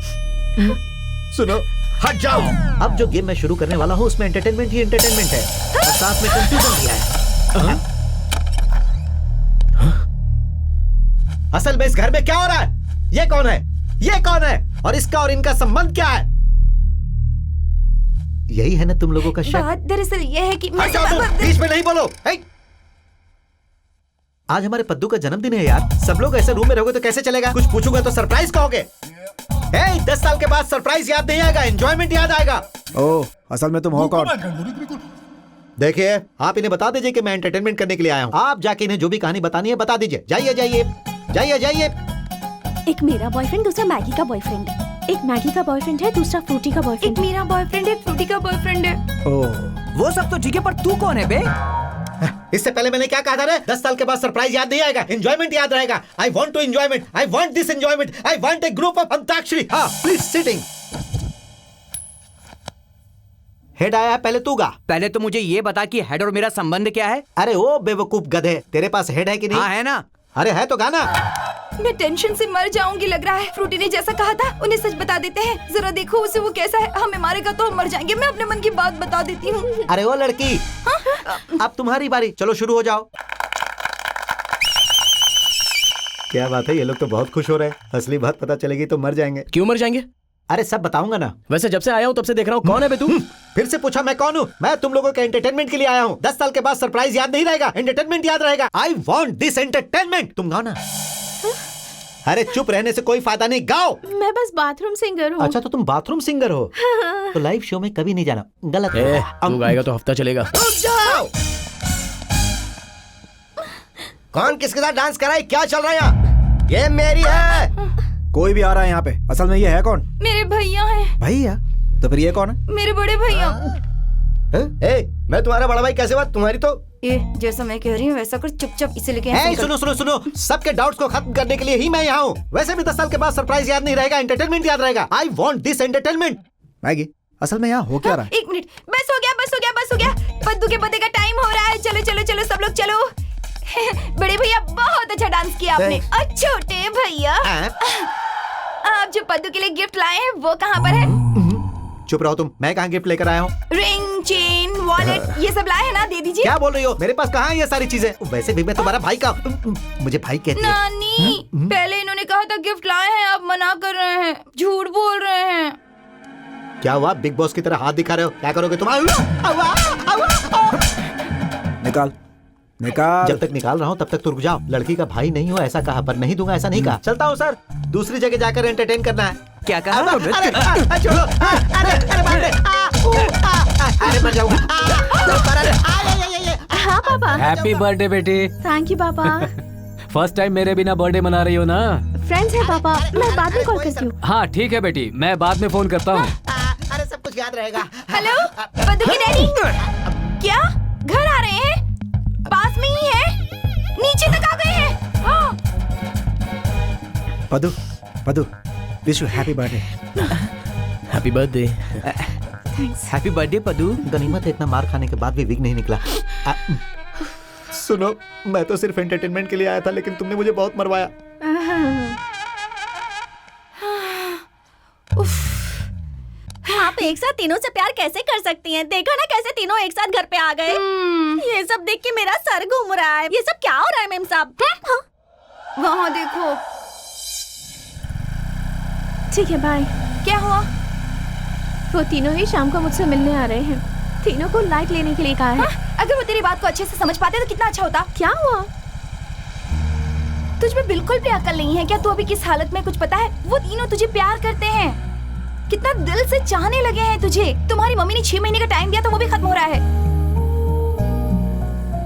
सुनो, हट जाओ। अब जो गेम मैं शुरू करने वाला हूँ उसमें एंटरटेनमेंट ही एंटरटेनमेंट है और साथ में कंफ्यूजन भी है। असल में इस घर में क्या हो रहा है? ये कौन है? ये कौन है? और इसका और इनका संबंध क्या है? यही है ना तुम लोगों का शक? बात दरअसल ये है कि हट जाओ तुम, बीच में नहीं बोलो। आज हमारे पद्दू का जन्मदिन है यार। सब लोग ऐसे रूम में रहोगे तो कैसे चलेगा? कुछ पूछूंगा तो सरप्राइज कहोगे। 10 साल के बाद सरप्राइज याद नहीं आएगा, एंजॉयमेंट याद आएगा। ओह, असल में तुम हो कौन? देखिए, आप इन्हें बता दीजिए कि मैं एंटरटेनमेंट करने के लिए आया हूँ। आप जाके इन्हें जो भी कहानी बतानी है बता दीजिए। जाइए जाइए जाइए जाइए। एक मेरा बॉयफ्रेंड, दूसरा मैगी का बॉयफ्रेंड। एक मैगी का बॉयफ्रेंड है, दूसरा फ्रूटी का बॉयफ्रेंड। एक मेरा बॉयफ्रेंड है, एक फ्रूटी का बॉयफ्रेंड है। ओह, वो सब तो ठीक है, पर तू कौन है बे? इससे पहले मैंने क्या कहा था रे? 10 साल के बाद सरप्राइज याद नहीं आएगा, एंजॉयमेंट याद रहेगा। I want to enjoyment, I want this enjoyment, I want a group of antakshari. हाँ, प्लीज सिटिंग। हेड आया है, पहले तू गा। पहले तो मुझे ये बता कि हेड और मेरा संबंध क्या है? अरे ओ बेवकूफ गधे, तेरे पास हेड है कि नहीं? हाँ है ना। अरे है तो गाना। मैं टेंशन से मर जाऊंगी लग रहा है। फ्रूटी ने जैसा कहा था उन्हें सच बता देते हैं। जरा देखो उसे वो कैसा है। हमें मारेगा तो हम मर जाएंगे। मैं अपने मन की बात बता देती हूँ। अरे ओ लड़की, अब तुम्हारी बारी, चलो शुरू हो जाओ। क्या बात है, ये लोग तो बहुत खुश हो रहे हैं। असली बात पता चलेगी तो मर जाएंगे। क्यों मर जाएंगे? अरे सब बताऊंगा ना। वैसे जब से आया हूँ तब से देख रहा हूँ, कौन है बे तू? फिर से पूछा मैं कौन हूँ? मैं तुम लोगों के एंटरटेनमेंट के लिए आया हूँ। 10 साल के बाद सरप्राइज याद नहीं रहेगा, एंटरटेनमेंट याद रहेगा। I want this entertainment. तुम गाओ ना। अरे चुप रहने से कोई फायदा नहीं, गाओ। मैं बस बाथरूम सिंगर हूँ। अच्छा तो तुम बाथरूम सिंगर हो? तो लाइव शो में कभी नहीं जाना, गलत है। तू गाएगा तो हफ्ता चलेगा। रुक जाओ। कौन किसके साथ डांस कर रहा है? क्या चल रहा है यहाँ? ये मेरी है। कोई भी आ रहा है यहाँ पे। असल में ये है कौन? मेरे भैया हैं। भैया? तो फिर ये कौन है? मेरे बड़े भैया। मैं तुम्हारा बड़ा भाई कैसे बात? तुम्हारी तो ये जैसा मैं कह रही हूँ वैसा कर, चुपचाप इसे लेके ए, सुनो सुनो सुनो, सबके डाउट्स को खत्म करने के लिए ही मैं यहाँ हूँ। वैसे भी 10 साल के बाद सरप्राइज याद नहीं रहेगा, एंटरटेनमेंट याद रहेगा। I want this entertainment. Maggi, असल में यहाँ हो क्या रहा है? एक मिनट, बस हो गया बस हो गया बस हो गया। पद्दू के पते का टाइम हो रहा है। चलो चलो चलो सब लोग चलो। बड़े भैया बहुत अच्छा डांस किया आपने। और छोटे भैया, आप जो पद्दू के लिए गिफ्ट लाए हैं वो कहाँ पर है? चुप रहो तुम। मैं कहाँ गिफ्ट लेकर आया हूँ? रिंग, चेन, वॉलेट ये सब लाए हैं ना? दे दीजिए। क्या बोल रही हो? मेरे पास कहाँ है ये सारी चीजें? वैसे भी मैं तुम्हारा भाई का, मुझे भाई कहती है। नानी, पहले इन्होंने कहा था गिफ्ट लाए हैं, अब मना कर रहे हैं, झूठ बोल रहे हैं। क्या हुआ? बिग बॉस की तरह हाथ दिखा रहे हो? क्या करोगे तुम? निकाल निकाल। जब तक निकाल रहा हूँ तब तक तो रुक जाओ। लड़की का भाई नहीं हो ऐसा कहा, पर नहीं दूंगा ऐसा नहीं कहा। चलता हूँ सर, दूसरी जगह जाकर एंटरटेन करना है। क्या कहा? अरे छोड़ो, अरे मर जाऊंगा। हाँ पापा। हैप्पी बर्थडे बेटी। थैंक यू पापा। फर्स्ट टाइम मेरे बिना बर्थडे मना रही हो ना? फ्रेंड्स है पापा, मैं बाद में कॉल करती हूँ। हाँ ठीक है बेटी, मैं बाद में फोन करता हूँ। अरे सब कुछ याद रहेगा। हेलो पद्दू के डैडी, क्या घर आ रहे हैं? पास में ही है, नीचे तक आ गए हैं। हाँ। Paddu, Paddu, wish you happy birthday. Happy birthday. Happy birthday Paddu. गनीमत है इतना मार खाने के बाद भी विग नहीं निकला। सुनो, मैं तो सिर्फ एंटरटेनमेंट के लिए आया था, लेकिन तुमने मुझे बहुत मरवाया। आप एक साथ तीनों से प्यार कैसे कर सकती हैं? देखो ना कैसे तीनों एक साथ घर पे आ गए। ये सब देख के मेरा सर घूम रहा है। ये सब क्या हो रहा है मेम साहब? वहाँ देखो। ठीक है बाय। क्या हुआ? वो तीनों ही शाम को मुझसे मिलने आ रहे हैं। तीनों को लाइट लेने के लिए कहा है। अगर वो तेरी बात को अच्छे से समझ पाते तो कितना अच्छा होता। क्या हुआ? तुझ में बिल्कुल भी अकल नहीं है क्या? तू अभी किस हालत में कुछ पता है? वो तीनों तुझे प्यार करते हैं, कितना दिल से चाहने लगे हैं तुझे। तुम्हारी मम्मी ने 6 महीने का टाइम दिया तो वो भी खत्म हो रहा है।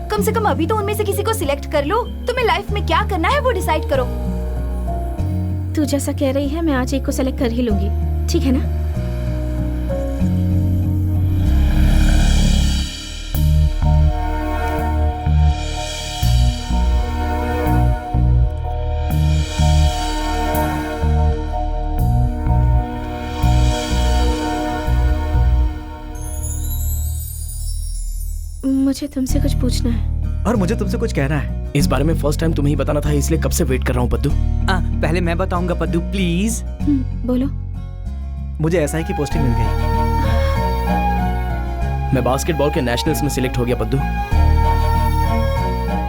कम से कम अभी तो उनमें से किसी को सिलेक्ट कर लो। तुम्हें लाइफ में क्या करना है वो डिसाइड करो। तू जैसा कह रही है मैं आज एक को सेलेक्ट कर ही लूंगी, ठीक है ना? मुझे तुमसे कुछ पूछना है। और मुझे तुमसे कुछ कहना है। इस बारे में फर्स्ट टाइम तुम्हें ही बताना था, इसलिए कब से वेट कर रहा हूँ पद्दू। पहले मैं बताऊंगा पद्दू प्लीज। बोलो। मुझे एसआई की पोस्टिंग मिल गई। मैं बास्केटबॉल के नेशनल्स में सिलेक्ट हो गया पद्दू।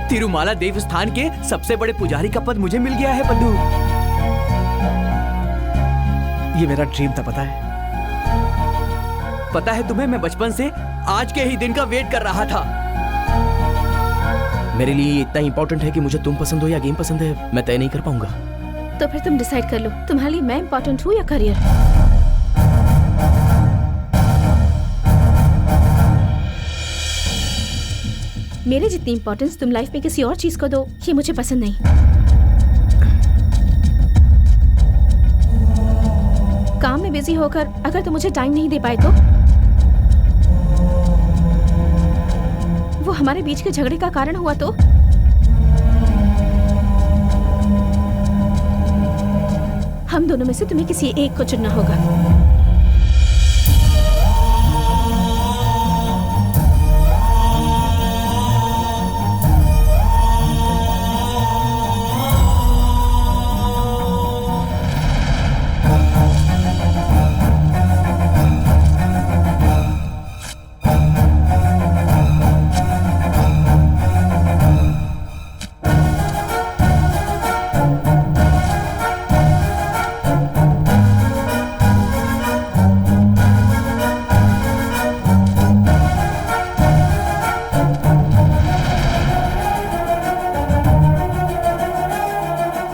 तिरुमाला देव स्थान के सबसे बड़े पुजारी का पद मुझे मिल गया है पद्दू। ये मेरा ड्रीम था, पता है? पता है तुम्हें, मैं बचपन से आज के ही दिन का वेट कर रहा था। मेरे लिए ये इतना इंपॉर्टेंट है कि मुझे तुम पसंद हो या गेम पसंद है, मैं तय नहीं कर पाऊंगा। तो फिर तुम डिसाइड कर लो, तुम्हारे लिए मैं इम्पोर्टेंट हूँ या करियर। मेरे जितनी इंपॉर्टेंस तुम लाइफ में किसी और चीज को दो, ये मुझे पसंद नहीं। काम में बिजी होकर अगर तुम मुझे टाइम नहीं दे पाए तो वो हमारे बीच के झगड़े का कारण हुआ तो हम दोनों में से तुम्हें किसी एक को चुनना होगा।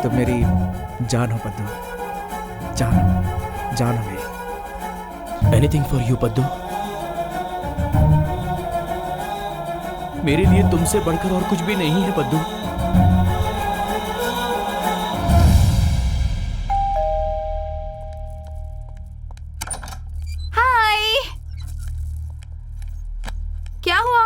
तुम मेरी जान हो पद्दू, जान हो, जान हो मेरी। Anything for you Paddu. मेरे लिए तुमसे बढ़कर और कुछ भी नहीं है पद्दू। हाय, क्या हुआ?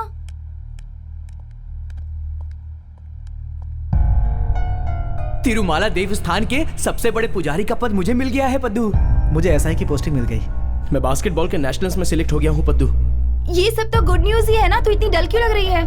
तिरुमाला देव स्थान के सबसे बड़े पुजारी का पद मुझे मिल गया है पद्दू। मुझे एसआई की पोस्टिंग मिल गई। मैं बास्केटबॉल के नेशनल्स में सिलेक्ट हो गया हूँ पद्दू। ये सब तो गुड न्यूज ही है ना, तो इतनी डल क्यों लग रही है?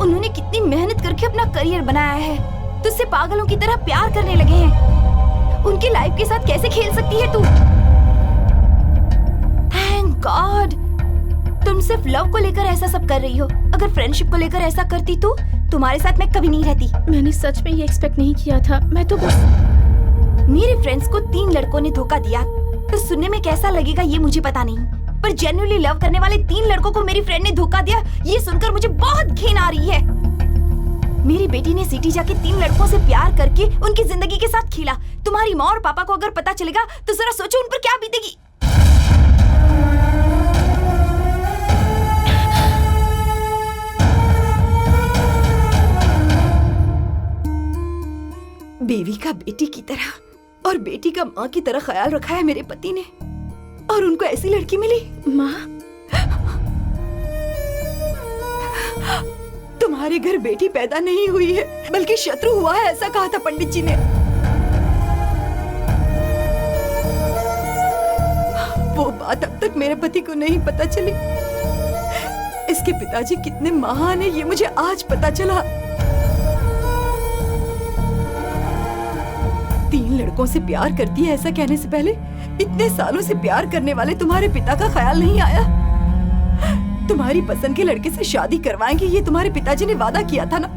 उन्होंने कितनी मेहनत करके अपना करियर बनाया है, तुझसे पागलों की तरह प्यार करने लगे हैं। उनकी लाइफ के साथ कैसे खेल सकती है तू? थैंक गॉड, तुम सिर्फ लव को लेकर ऐसा सब कर रही हो। अगर फ्रेंडशिप को लेकर ऐसा करती तो तुम्हारे साथ मैं कभी नहीं रहती। मैंने सच में ये एक्सपेक्ट नहीं किया था। मैं तो बस मेरे फ्रेंड्स को 3 लड़कों ने धोखा दिया, तो सुनने में कैसा लगेगा ये मुझे पता नहीं, पर जेन्युइनली लव करने वाले 3 लड़कों को मेरी फ्रेंड ने धोखा दिया, ये सुनकर मुझे बहुत घिन आ रही है। मेरी बेटी ने सिटी जाके 3 लड़कों से प्यार करके उनकी जिंदगी के साथ खेला। तुम्हारी माँ और पापा को अगर पता चलेगा तो जरा सोचो उन पर क्या बीतेगी। बीवी का बेटी की तरह और बेटी का माँ की तरह ख्याल रखा है मेरे पति ने, और उनको ऐसी लड़की मिली। माँ, तुम्हारे घर बेटी पैदा नहीं हुई है बल्कि शत्रु हुआ है, ऐसा कहा था पंडित जी ने। वो बात अब तक मेरे पति को नहीं पता चली। इसके पिताजी कितने महान है ये मुझे आज पता चला। 3 लड़कों से प्यार करती है ऐसा कहने से पहले इतने सालों से प्यार करने वाले तुम्हारे पिता का ख्याल नहीं आया? तुम्हारी पसंद के लड़के से शादी करवाएंगे ये तुम्हारे पिताजी ने वादा किया था ना।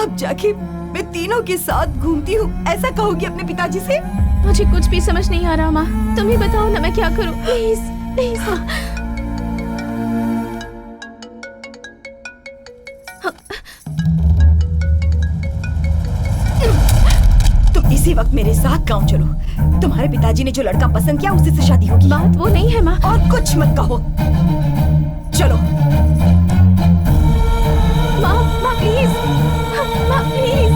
अब जाके मैं तीनों के साथ घूमती हूँ ऐसा कहोगी अपने पिताजी से? मुझे कुछ भी समझ नहीं आ रहा माँ, तुम ही बताओ ना मैं क्या करूँ। प्लीज प्लीज माँ। इसी वक्त मेरे साथ गांव चलो। तुम्हारे पिताजी ने जो लड़का पसंद किया उसी से शादी होगी। बात वो नहीं है माँ। और कुछ मत कहो, चलो। माँ प्लीज, माँ प्लीज।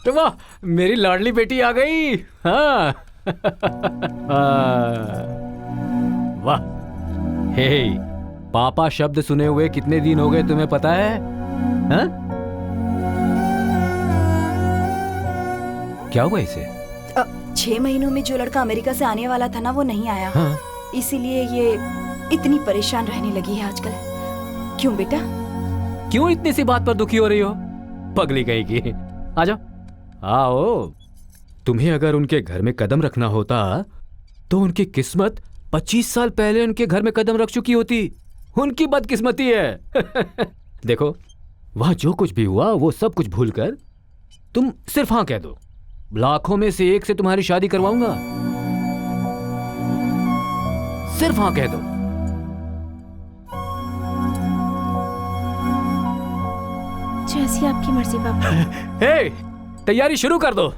तो वाह, मेरी लाडली बेटी आ गई। हाँ। वाह, हे पापा शब्द सुने हुए कितने दिन हो गए तुम्हें पता है? हाँ? क्या हुआ इसे? 6 महीनों में जो लड़का अमेरिका से आने वाला था ना वो नहीं आया। हाँ? इसीलिए ये इतनी परेशान रहने लगी है आजकल। क्यों बेटा, क्यों इतनी सी बात पर दुखी हो रही हो? पगली कहीं की। आ जाओ, आओ। तुम्हें अगर उनके घर में कदम रखना होता तो उनकी किस्मत 25 साल पहले उनके घर में कदम रख चुकी होती। उनकी बदकिस्मती है। देखो, वहां जो कुछ भी हुआ वो सब कुछ भूलकर तुम सिर्फ हाँ कह दो। लाखों में से एक से तुम्हारी शादी करवाऊंगा। सिर्फ हाँ कह दो। जैसी आपकी मर्जी पापा। हे, तैयारी शुरू कर दो।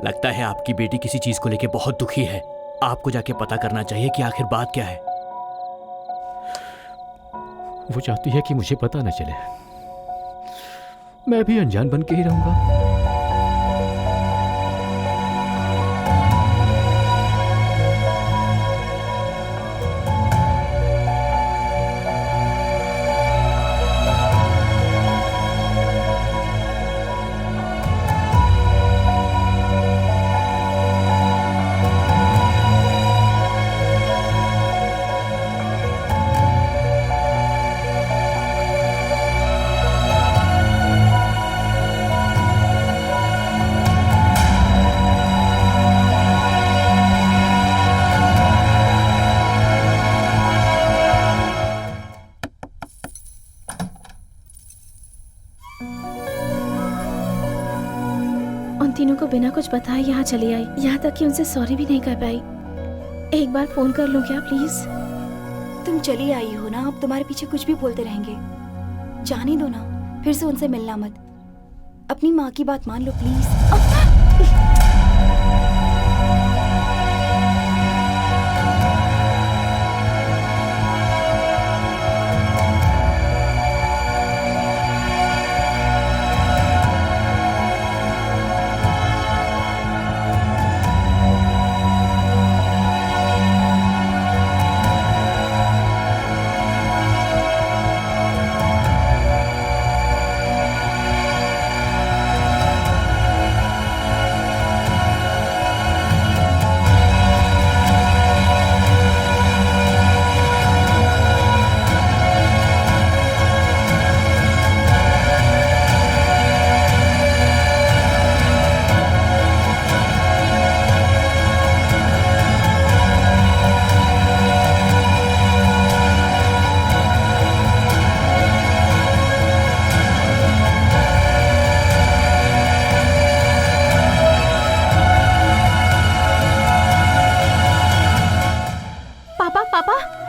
लगता है आपकी बेटी किसी चीज को लेकर बहुत दुखी है। आपको जाके पता करना चाहिए कि आखिर बात क्या है। वो चाहती है कि मुझे पता न चले। मैं भी अनजान बन के ही रहूंगा। तीनों को बिना कुछ बताए यहाँ चली आई, यहाँ तक कि उनसे सॉरी भी नहीं कर पाई। एक बार फोन कर लूं क्या प्लीज? तुम चली आई हो ना, अब तुम्हारे पीछे कुछ भी बोलते रहेंगे। जाने दो ना, फिर से उनसे मिलना मत। अपनी माँ की बात मान लो प्लीज।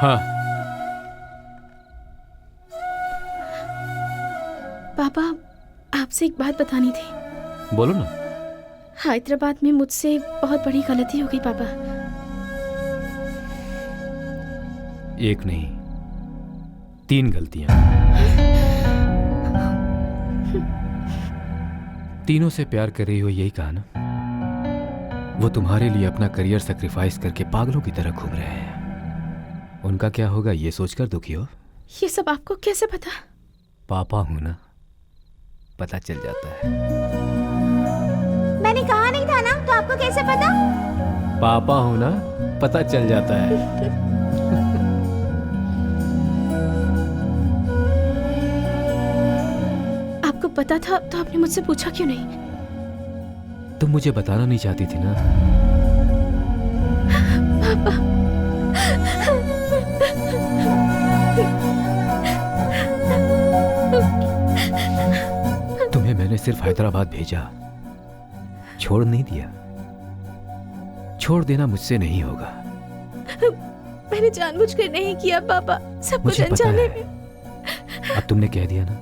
हाँ पापा, आपसे एक बात बतानी थी। बोलो ना। हैदराबाद में मुझसे बहुत बड़ी गलती हो गई पापा। एक नहीं, 3 गलतियां। तीनों से प्यार कर रही हो, यही कहा ना? वो तुम्हारे लिए अपना करियर सैक्रिफाइस करके पागलों की तरह घूम रहे हैं। उनका क्या होगा ये सोचकर दुखी हो? ये सब आपको कैसे पता? पापा हूं ना, पता चल जाता है। मैंने कहा नहीं था आपको कैसे पता? पापा हो ना, पता चल जाता है। आपको पता था तो आपने मुझसे पूछा क्यों नहीं? तुम मुझे बताना नहीं चाहती थी ना। तुम्हें मैंने सिर्फ हैदराबाद भेजा, छोड़ नहीं दिया। छोड़ देना मुझसे नहीं होगा। मैंने जानबूझकर नहीं किया पापा, सब कुछ मुझे पता अनजाने है। में। अब तुमने कह दिया ना,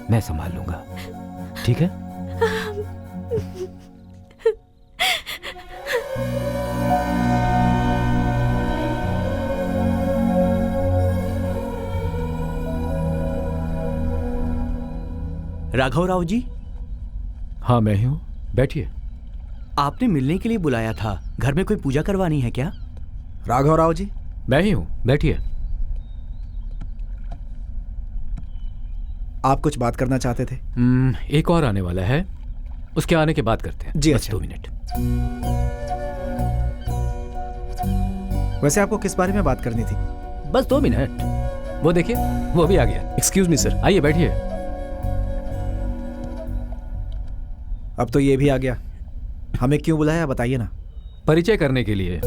मैं संभाल लूंगा, ठीक है? राघव राव जी, हाँ मैं ही हूँ, बैठिए। आपने मिलने के लिए बुलाया था। घर में कोई पूजा करवानी है क्या? राघव राव जी, मैं ही हूँ, बैठिए। आप कुछ बात करना चाहते थे? एक और आने वाला है, उसके आने के बाद करते हैं। जी, बस अच्छा। 2 मिनट। वैसे आपको किस बारे में बात करनी थी? बस 2 मिनट। वो देखिए, वो भी आ गया। Excuse me sir. आइए बैठिए। अब तो ये भी आ गया। हमें क्यों बुलाया बताइए ना। परिचय करने के लिए।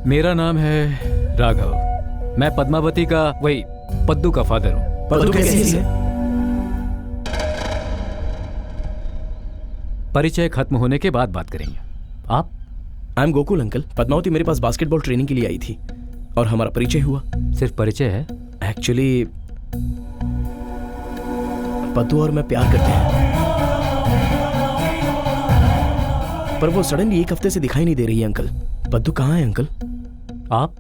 मेरा नाम है राघव। मैं पद्मावती का, वही पद्दू का फादर हूँ। पद्दू कैसी है? परिचय खत्म होने के बाद बात करेंगे। आप? I am Gokul uncle. Padmavati मेरे पास बास्केटबॉल ट्रेनिंग के लिए आई थी और हमारा परिचय हुआ। सिर्फ परिचय है? एक्चुअली पद्दू और मैं प्यार करते हैं, पर वो सडनली 1 हफ्ते से दिखाई नहीं दे रही है अंकल। पद्दू कहाँ है अंकल? आप?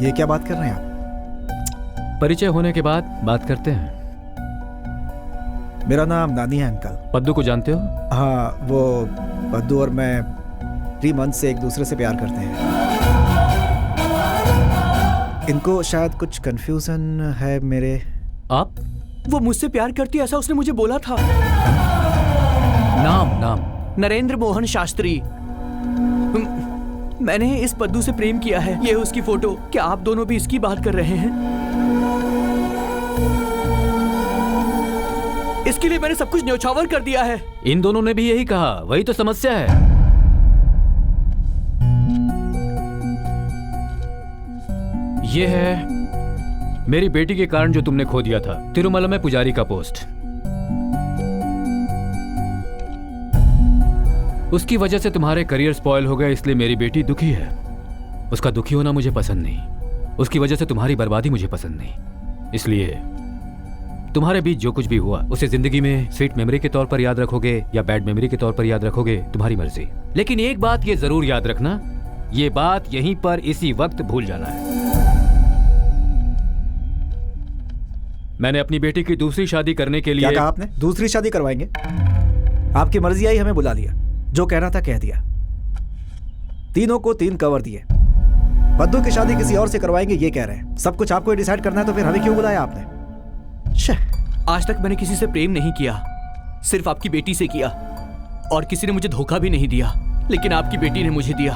ये क्या बात कर रहे हैं आप? परिचय होने के बाद बात करते हैं। मेरा नाम नानी है अंकल। पद्दू को जानते हो? हाँ, वो पद्दू और मैं 3 मंथ से एक दूसरे से प्यार करते हैं। इनको शायद कुछ कंफ्यूजन है मेरे। आप? वो मुझसे प्यार करती है, ऐसा उसने मुझे बोला था। नाम? नरेंद्र मोहन शास्त्री। मैंने इस पद्दू से प्रेम किया है। ये उसकी फोटो। क्या आप दोनों भी इसकी बात कर रहे हैं? इसके लिए मैंने सब कुछ न्योछावर कर दिया है। इन दोनों ने भी यही कहा, वही तो समस्या है। ये है मेरी बेटी के कारण जो तुमने खो दिया था, तिरुमला में पुजारी का पोस्ट। उसकी वजह से तुम्हारे करियर स्पॉइल हो गए, इसलिए मेरी बेटी दुखी है। उसका दुखी होना मुझे पसंद नहीं। उसकी वजह से तुम्हारी बर्बादी मुझे पसंद नहीं। इसलिए तुम्हारे बीच जो कुछ भी हुआ उसे जिंदगी में स्वीट मेमोरी के तौर पर याद रखोगे या बैड मेमोरी के तौर पर याद रखोगे, तुम्हारी मर्जी। लेकिन एक बात ये जरूर याद रखना, ये बात यहीं पर इसी वक्त भूल जाना है। मैंने अपनी बेटी की दूसरी शादी करने के लिए। क्या कहा आपने? दूसरी शादी करवाएंगे? आपकी मर्जी आई, हमें बुला लिया। जो कहना था कह दिया। तीनों को 3 कवर दिए। पद्दू की शादी किसी और से करवाएंगे ये कह रहे हैं। सब कुछ आपको डिसाइड करना है, तो फिर हमें क्यों बुलाया आपने? आज तक मैंने किसी से प्रेम नहीं किया, सिर्फ आपकी बेटी से किया। और किसी ने मुझे धोखा भी नहीं दिया, लेकिन आपकी बेटी ने मुझे दिया।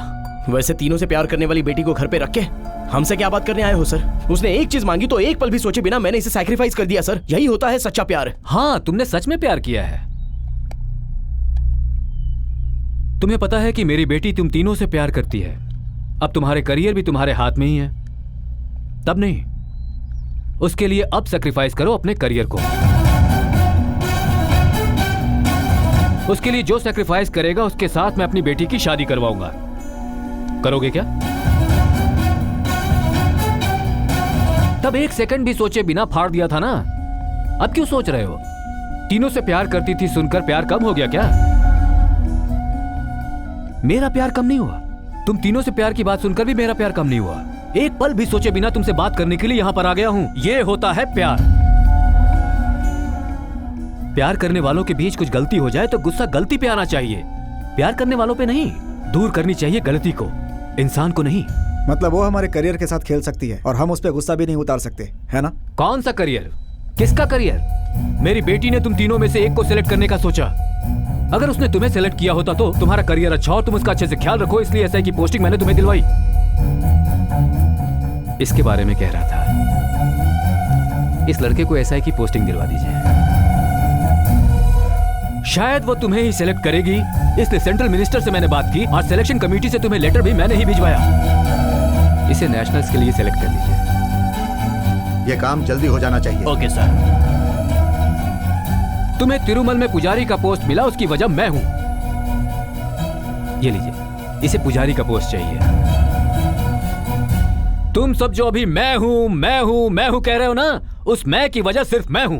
वैसे तीनों से प्यार करने वाली बेटी को घर पे रख के हमसे क्या बात करने आए हो सर? उसने एक चीज मांगी तो एक पल भी सोचे बिना मैंने इसे सैक्रिफाइस कर दिया सर। यही होता है सच्चा प्यार। हाँ, तुमने सच में प्यार किया है। तुम्हें पता है कि मेरी बेटी तुम तीनों से प्यार करती है। अब तुम्हारे करियर भी तुम्हारे हाथ में ही है। तब नहीं, उसके लिए अब सैक्रिफाइस करो अपने करियर को। उसके लिए जो सैक्रिफाइस करेगा उसके साथ मैं अपनी बेटी की शादी करवाऊंगा। करोगे क्या? तब 1 सेकंड भी सोचे बिना फाड़ दिया था ना। अब क्यों सोच रहे हो? तीनों से प्यार करती थी सुनकर प्यार कम हो गया क्या? मेरा प्यार कम नहीं हुआ। तुम तीनों से प्यार की बात सुनकर भी मेरा प्यार कम नहीं हुआ। एक पल भी सोचे बिना तुमसे बात करने के लिए यहां पर आ गया हूं। यह होता है प्यार। प्यार करने वालों के बीच कुछ गलती हो जाए तो गुस्सा गलती पे आना चाहिए, प्यार करने वालों पे नहीं। दूर करनी चाहिए गलती को, इंसान को नहीं। मतलब वो हमारे करियर के साथ खेल सकती है और हम उस पर गुस्सा भी नहीं उतार सकते, है ना? कौन सा करियर? किसका करियर? मेरी बेटी ने तुम तीनों में से एक को सिलेक्ट करने का सोचा। अगर उसने तुम्हें सिलेक्ट किया होता तो तुम्हारा करियर अच्छा हो, तुम उसका अच्छे से ख्याल रखो, इसलिए एसआई की पोस्टिंग मैंने तुम्हें दिलवाई। इसके बारे में कह रहा था, इस लड़के को एसआई की पोस्टिंग दिलवा दीजिए। शायद वो तुम्हें ही सिलेक्ट करेगी, इसलिए सेंट्रल मिनिस्टर से मैंने बात की और सिलेक्शन कमेटी से तुम्हें लेटर भी मैंने ही भिजवाया। इसे नेशनल्स के लिए सिलेक्ट कर लीजिए। ये काम जल्दी हो जाना चाहिए। Okay sir. तुम्हें तिरुमल में पुजारी का पोस्ट मिला, उसकी वजह मैं हूं। ये लीजिए, इसे पुजारी का पोस्ट चाहिए। तुम सब जो अभी मैं हूं मैं हूं मैं हूं कह रहे हो ना, उस मैं की वजह सिर्फ मैं हूं।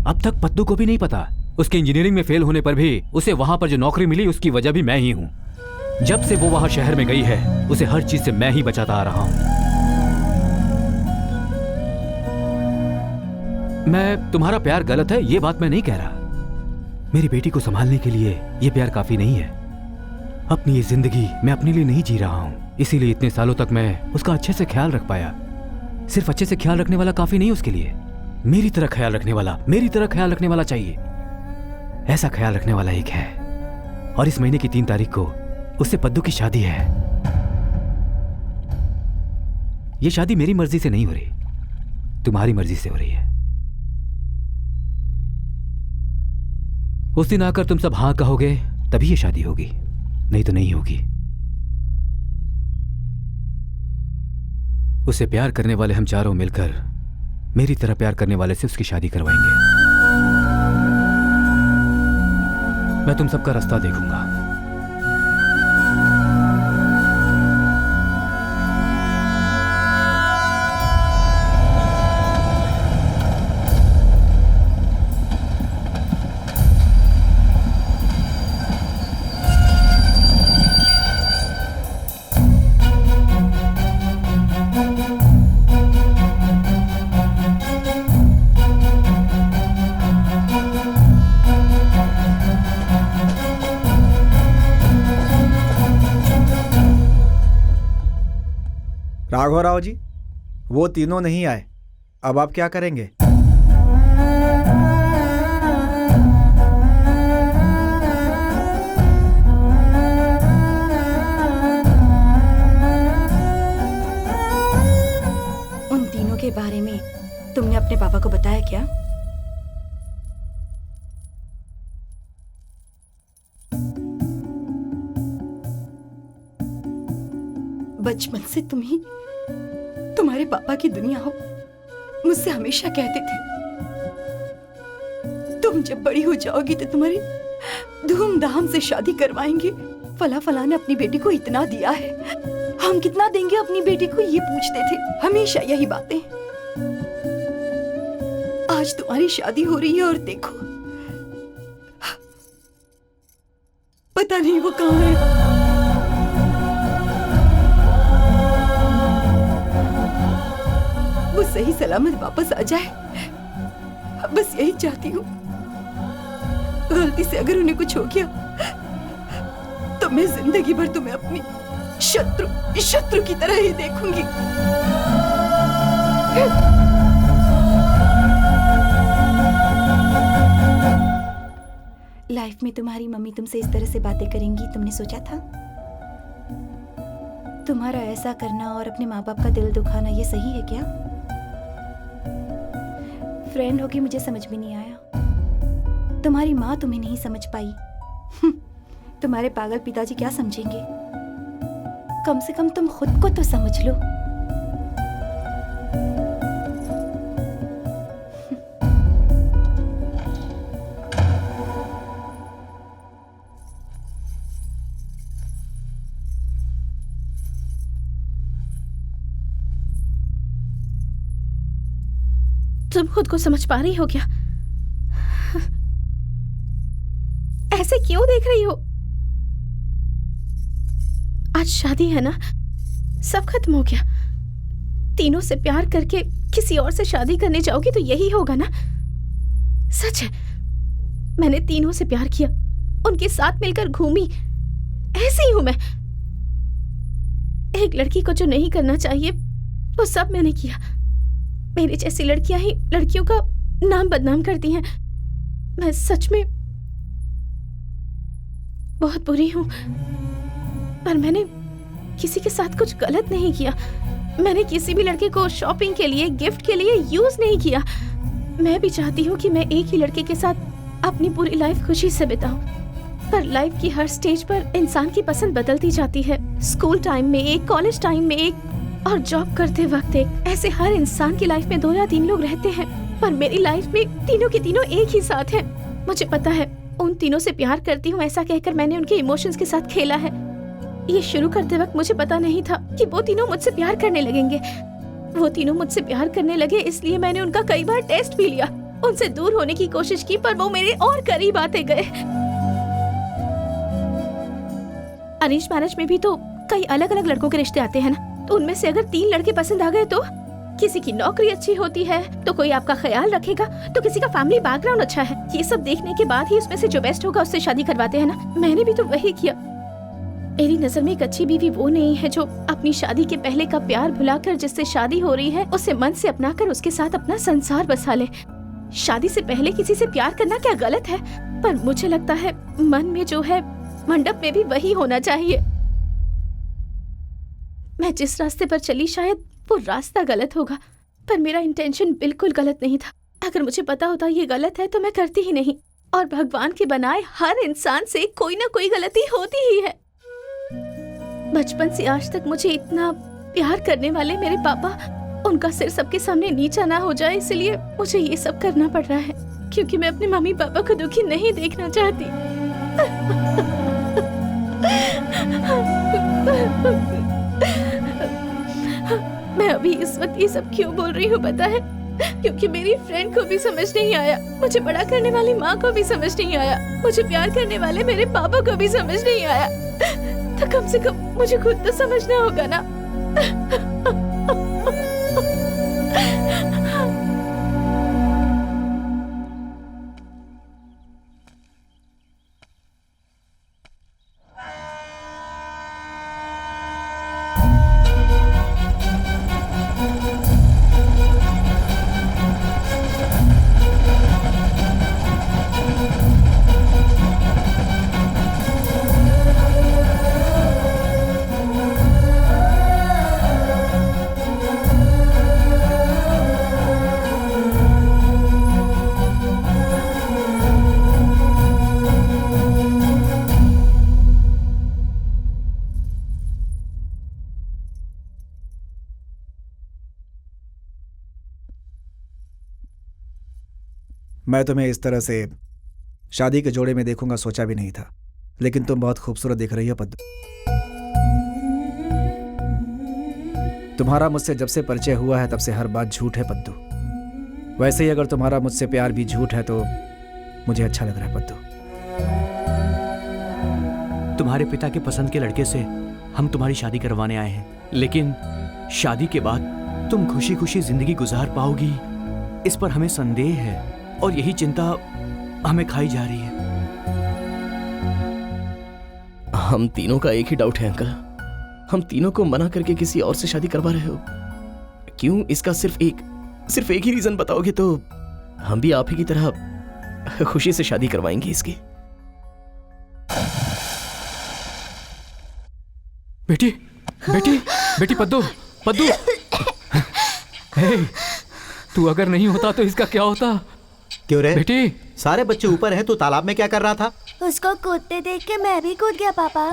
अब तक पद्दू को भी नहीं पता, उसके इंजीनियरिंग में फेल होने पर भी उसे वहां पर जो नौकरी मिली उसकी वजह भी मैं ही हूं। जब से वो वहां शहर में गई है, उसे हर चीज से मैं ही बचाता आ रहा हूं। मैं तुम्हारा प्यार गलत है ये बात मैं नहीं कह रहा। मेरी बेटी को संभालने के लिए ये प्यार काफी नहीं है। अपनी ये जिंदगी मैं अपने लिए नहीं जी रहा हूं, इसीलिए इतने सालों तक मैं उसका अच्छे से ख्याल रख पाया। सिर्फ अच्छे से ख्याल रखने वाला काफी नहीं, उसके लिए मेरी तरह ख्याल रखने वाला, मेरी तरह ख्याल रखने वाला चाहिए। ऐसा ख्याल रखने वाला एक है, और इस महीने की 3 तारीख को उससे पद्दू की शादी है। ये शादी मेरी मर्जी से नहीं हो रही, तुम्हारी मर्जी से हो रही है। उस दिन आकर तुम सब हाँ कहोगे तभी ये शादी होगी, नहीं तो नहीं होगी। उसे प्यार करने वाले हम चारों मिलकर मेरी तरह प्यार करने वाले से उसकी शादी करवाएंगे। मैं तुम सबका रास्ता देखूंगा। राघव राव जी, वो तीनों नहीं आए, अब आप क्या करेंगे? उन तीनों के बारे में तुमने अपने पापा को बताया क्या? बचपन से तुम ही तुम्हारे पापा की दुनिया हो, मुझसे हमेशा कहते थे तुम जब बड़ी हो जाओगी तो तुम्हारी धूमधाम से शादी करवाएंगे। फला फला ने अपनी बेटी को इतना दिया है, हम कितना देंगे अपनी बेटी को, ये पूछते थे हमेशा यही बातें। आज तुम्हारी शादी हो रही है और देखो पता नहीं वो कहाँ है। वो सही सलामत वापस आ जाए, बस यही चाहती हूँ। गलती से अगर उन्हें कुछ हो गया तो मैं जिंदगी भर तुम्हें अपनी शत्रु की तरह ही देखूंगी। लाइफ में तुम्हारी मम्मी तुमसे इस तरह से बातें करेंगी तुमने सोचा था? तुम्हारा ऐसा करना और अपने माँ बाप का दिल दुखाना ये सही है क्या? फ्रेंड होके मुझे समझ में नहीं आया, तुम्हारी माँ तुम्हें नहीं समझ पाई। तुम्हारे पागल पिताजी क्या समझेंगे? कम से कम तुम खुद को तो समझ लो। तुम खुद को समझ पा रही हो क्या? ऐसे क्यों देख रही हो? आज शादी है ना, सब खत्म हो गया। तीनों से प्यार करके किसी और से शादी करने जाओगी तो यही होगा ना? सच है, मैंने तीनों से प्यार किया, उनके साथ मिलकर घूमी, ऐसी हूं मैं। एक लड़की को जो नहीं करना चाहिए वो सब मैंने किया। मेरी जैसी लड़कियां ही लड़कियों का नाम बदनाम करती हैं। मैं सच में बहुत बुरी हूं, पर मैंने किसी के साथ कुछ गलत नहीं किया। मैंने किसी भी लड़के को शॉपिंग के लिए, गिफ्ट के लिए यूज नहीं किया। मैं भी चाहती हूँ कि मैं एक ही लड़के के साथ अपनी पूरी लाइफ खुशी से बिताऊं, पर लाइफ की हर स्टेज पर इंसान की पसंद बदलती जाती है। स्कूल टाइम में एक, कॉलेज टाइम में एक, और जॉब करते वक्त एक। ऐसे हर इंसान की लाइफ में 2 या 3 लोग रहते हैं, पर मेरी लाइफ में तीनों के तीनों एक ही साथ हैं। मुझे पता है उन तीनों से प्यार करती हूँ, ऐसा कहकर मैंने उनके इमोशंस के साथ खेला है। ये शुरू करते वक्त मुझे पता नहीं था कि वो तीनों मुझसे प्यार करने लगेंगे। वो तीनों मुझसे प्यार करने लगे, इसलिए मैंने उनका कई बार टेस्ट भी लिया, उनसे दूर होने की कोशिश की, पर वो मेरे और करीब आते गए। अरेंज मैरिज में भी तो कई अलग अलग लड़कों के रिश्ते आते हैं ना, तो उनमें से अगर 3 लड़के पसंद आ गए तो किसी की नौकरी अच्छी होती है तो कोई आपका ख्याल रखेगा, तो किसी का फैमिली बैकग्राउंड अच्छा है। ये सब देखने के बाद ही उसमें से जो बेस्ट होगा उससे शादी करवाते हैं ना। मैंने भी तो वही किया। मेरी नजर में एक अच्छी बीवी वो नहीं है जो अपनी शादी के पहले का प्यार भुलाकर जिससे शादी हो रही है उसे मन से अपनाकर उसके साथ अपना संसार बसा ले। शादी से पहले किसी से प्यार करना क्या गलत है? पर मुझे लगता है मन में जो है मंडप में भी वही होना चाहिए। मैं जिस रास्ते पर चली शायद वो रास्ता गलत होगा, पर मेरा इंटेंशन बिल्कुल गलत नहीं था। अगर मुझे पता होता ये गलत है तो मैं करती ही नहीं। और भगवान के बनाए हर इंसान से कोई ना कोई गलती होती ही है। बचपन से आज तक मुझे इतना प्यार करने वाले मेरे पापा, उनका सिर सबके सामने नीचा ना हो जाए, इसलिए मुझे ये सब करना पड़ रहा है, क्योंकि मैं अपने मम्मी पापा को दुखी नहीं देखना चाहती। मैं अभी इस वक्त ये सब क्यों बोल रही हूँ पता है? क्योंकि मेरी फ्रेंड को भी समझ नहीं आया, मुझे बड़ा करने वाली माँ को भी समझ नहीं आया, मुझे प्यार करने वाले मेरे पापा को भी समझ नहीं आया, तो कम से कम मुझे खुद तो समझना होगा ना। मैं तुम्हें इस तरह से शादी के जोड़े में देखूंगा सोचा भी नहीं था, लेकिन तुम बहुत खूबसूरत दिख रही हो पद्दू। तुम्हारा मुझसे जब से परिचय हुआ है तब से हर बात झूठ है पद्दू। वैसे ही अगर तुम्हारा मुझसे प्यार भी झूठ है तो मुझे अच्छा लग रहा है पद्दू। तुम्हारे पिता के पसंद के लड़के से हम तुम्हारी शादी करवाने आए हैं, लेकिन शादी के बाद तुम खुशी खुशी जिंदगी गुजार पाओगी इस पर हमें संदेह है, और यही चिंता हमें खाई जा रही है। हम तीनों का एक ही डाउट है अंकल, हम तीनों को मना करके किसी और से शादी करवा रहे हो क्यों? इसका सिर्फ एक ही रीजन बताओगे तो हम भी आप ही की तरह खुशी से शादी करवाएंगे इसकी। बेटी बेटी बेटी पद्दू पद्दू, हे, तू अगर नहीं होता तो इसका क्या होता? क्यों रे? बेटी, सारे बच्चे ऊपर हैं, तू तालाब में क्या कर रहा था? उसको कूदते देख के मैं भी कूद गया पापा।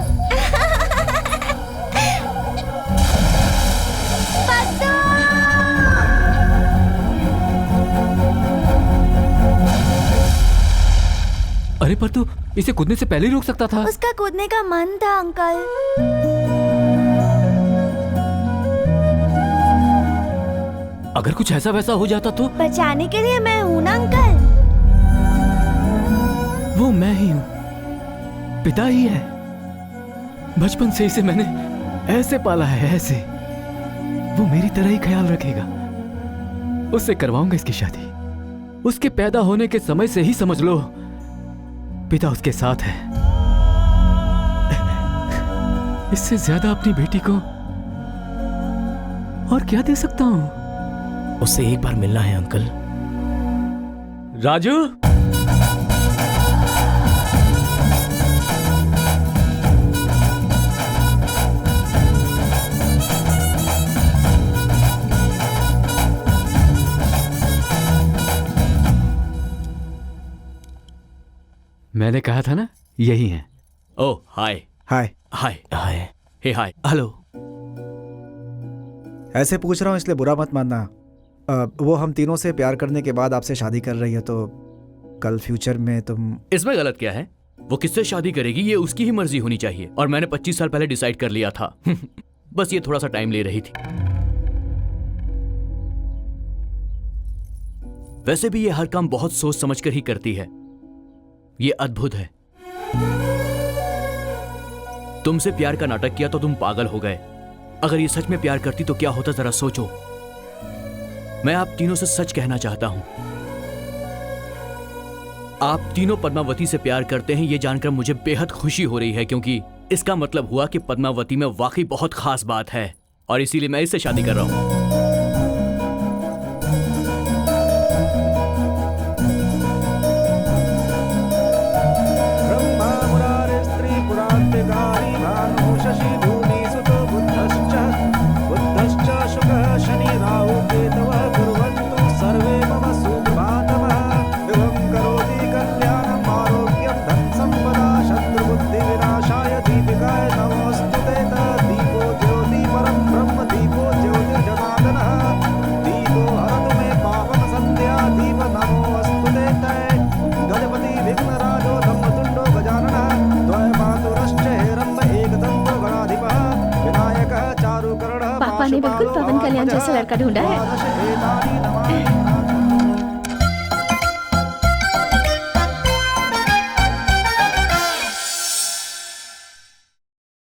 अरे पर तू इसे कूदने से पहले ही रोक सकता था। उसका कूदने का मन था अंकल। अगर कुछ ऐसा वैसा हो जाता तो? बचाने के लिए मैं हूँ ना अंकल। वो मैं ही हूँ, पिता ही है। बचपन से इसे मैंने ऐसे पाला है, ऐसे। वो मेरी तरह ही ख्याल रखेगा। उससे करवाऊंगा इसकी शादी। उसके पैदा होने के समय से ही समझ लो पिता उसके साथ है। इससे ज्यादा अपनी बेटी को और क्या दे सकता हूँ? उससे एक बार मिलना है अंकल। राजू, मैंने कहा था ना यही है। ओ हाय हाय। हाय हाय। हे हाय हेलो। ऐसे पूछ रहा हूँ इसलिए बुरा मत मानना। वो हम तीनों से प्यार करने के बाद आपसे शादी कर रही है, तो कल फ्यूचर में तुम। इसमें गलत क्या है? वो किससे शादी करेगी ये उसकी ही मर्जी होनी चाहिए, और मैंने 25 साल पहले डिसाइड कर लिया था। बस ये थोड़ा सा टाइम ले रही थी। वैसे भी ये हर काम बहुत सोच समझ कर ही करती है। ये अद्भुत है। तुमसे प्यार का नाटक किया तो तुम पागल हो गए। अगर ये सच में प्यार करती तो क्या होता, जरा सोचो। मैं आप तीनों से सच कहना चाहता हूं। आप तीनों पद्मावती से प्यार करते हैं ये जानकर मुझे बेहद खुशी हो रही है, क्योंकि इसका मतलब हुआ कि पद्मावती में वाकई बहुत खास बात है, और इसीलिए मैं इससे शादी कर रहा हूं। पापा ने बिल्कुल पवन कल्याण जैसा लड़का ढूंढा है।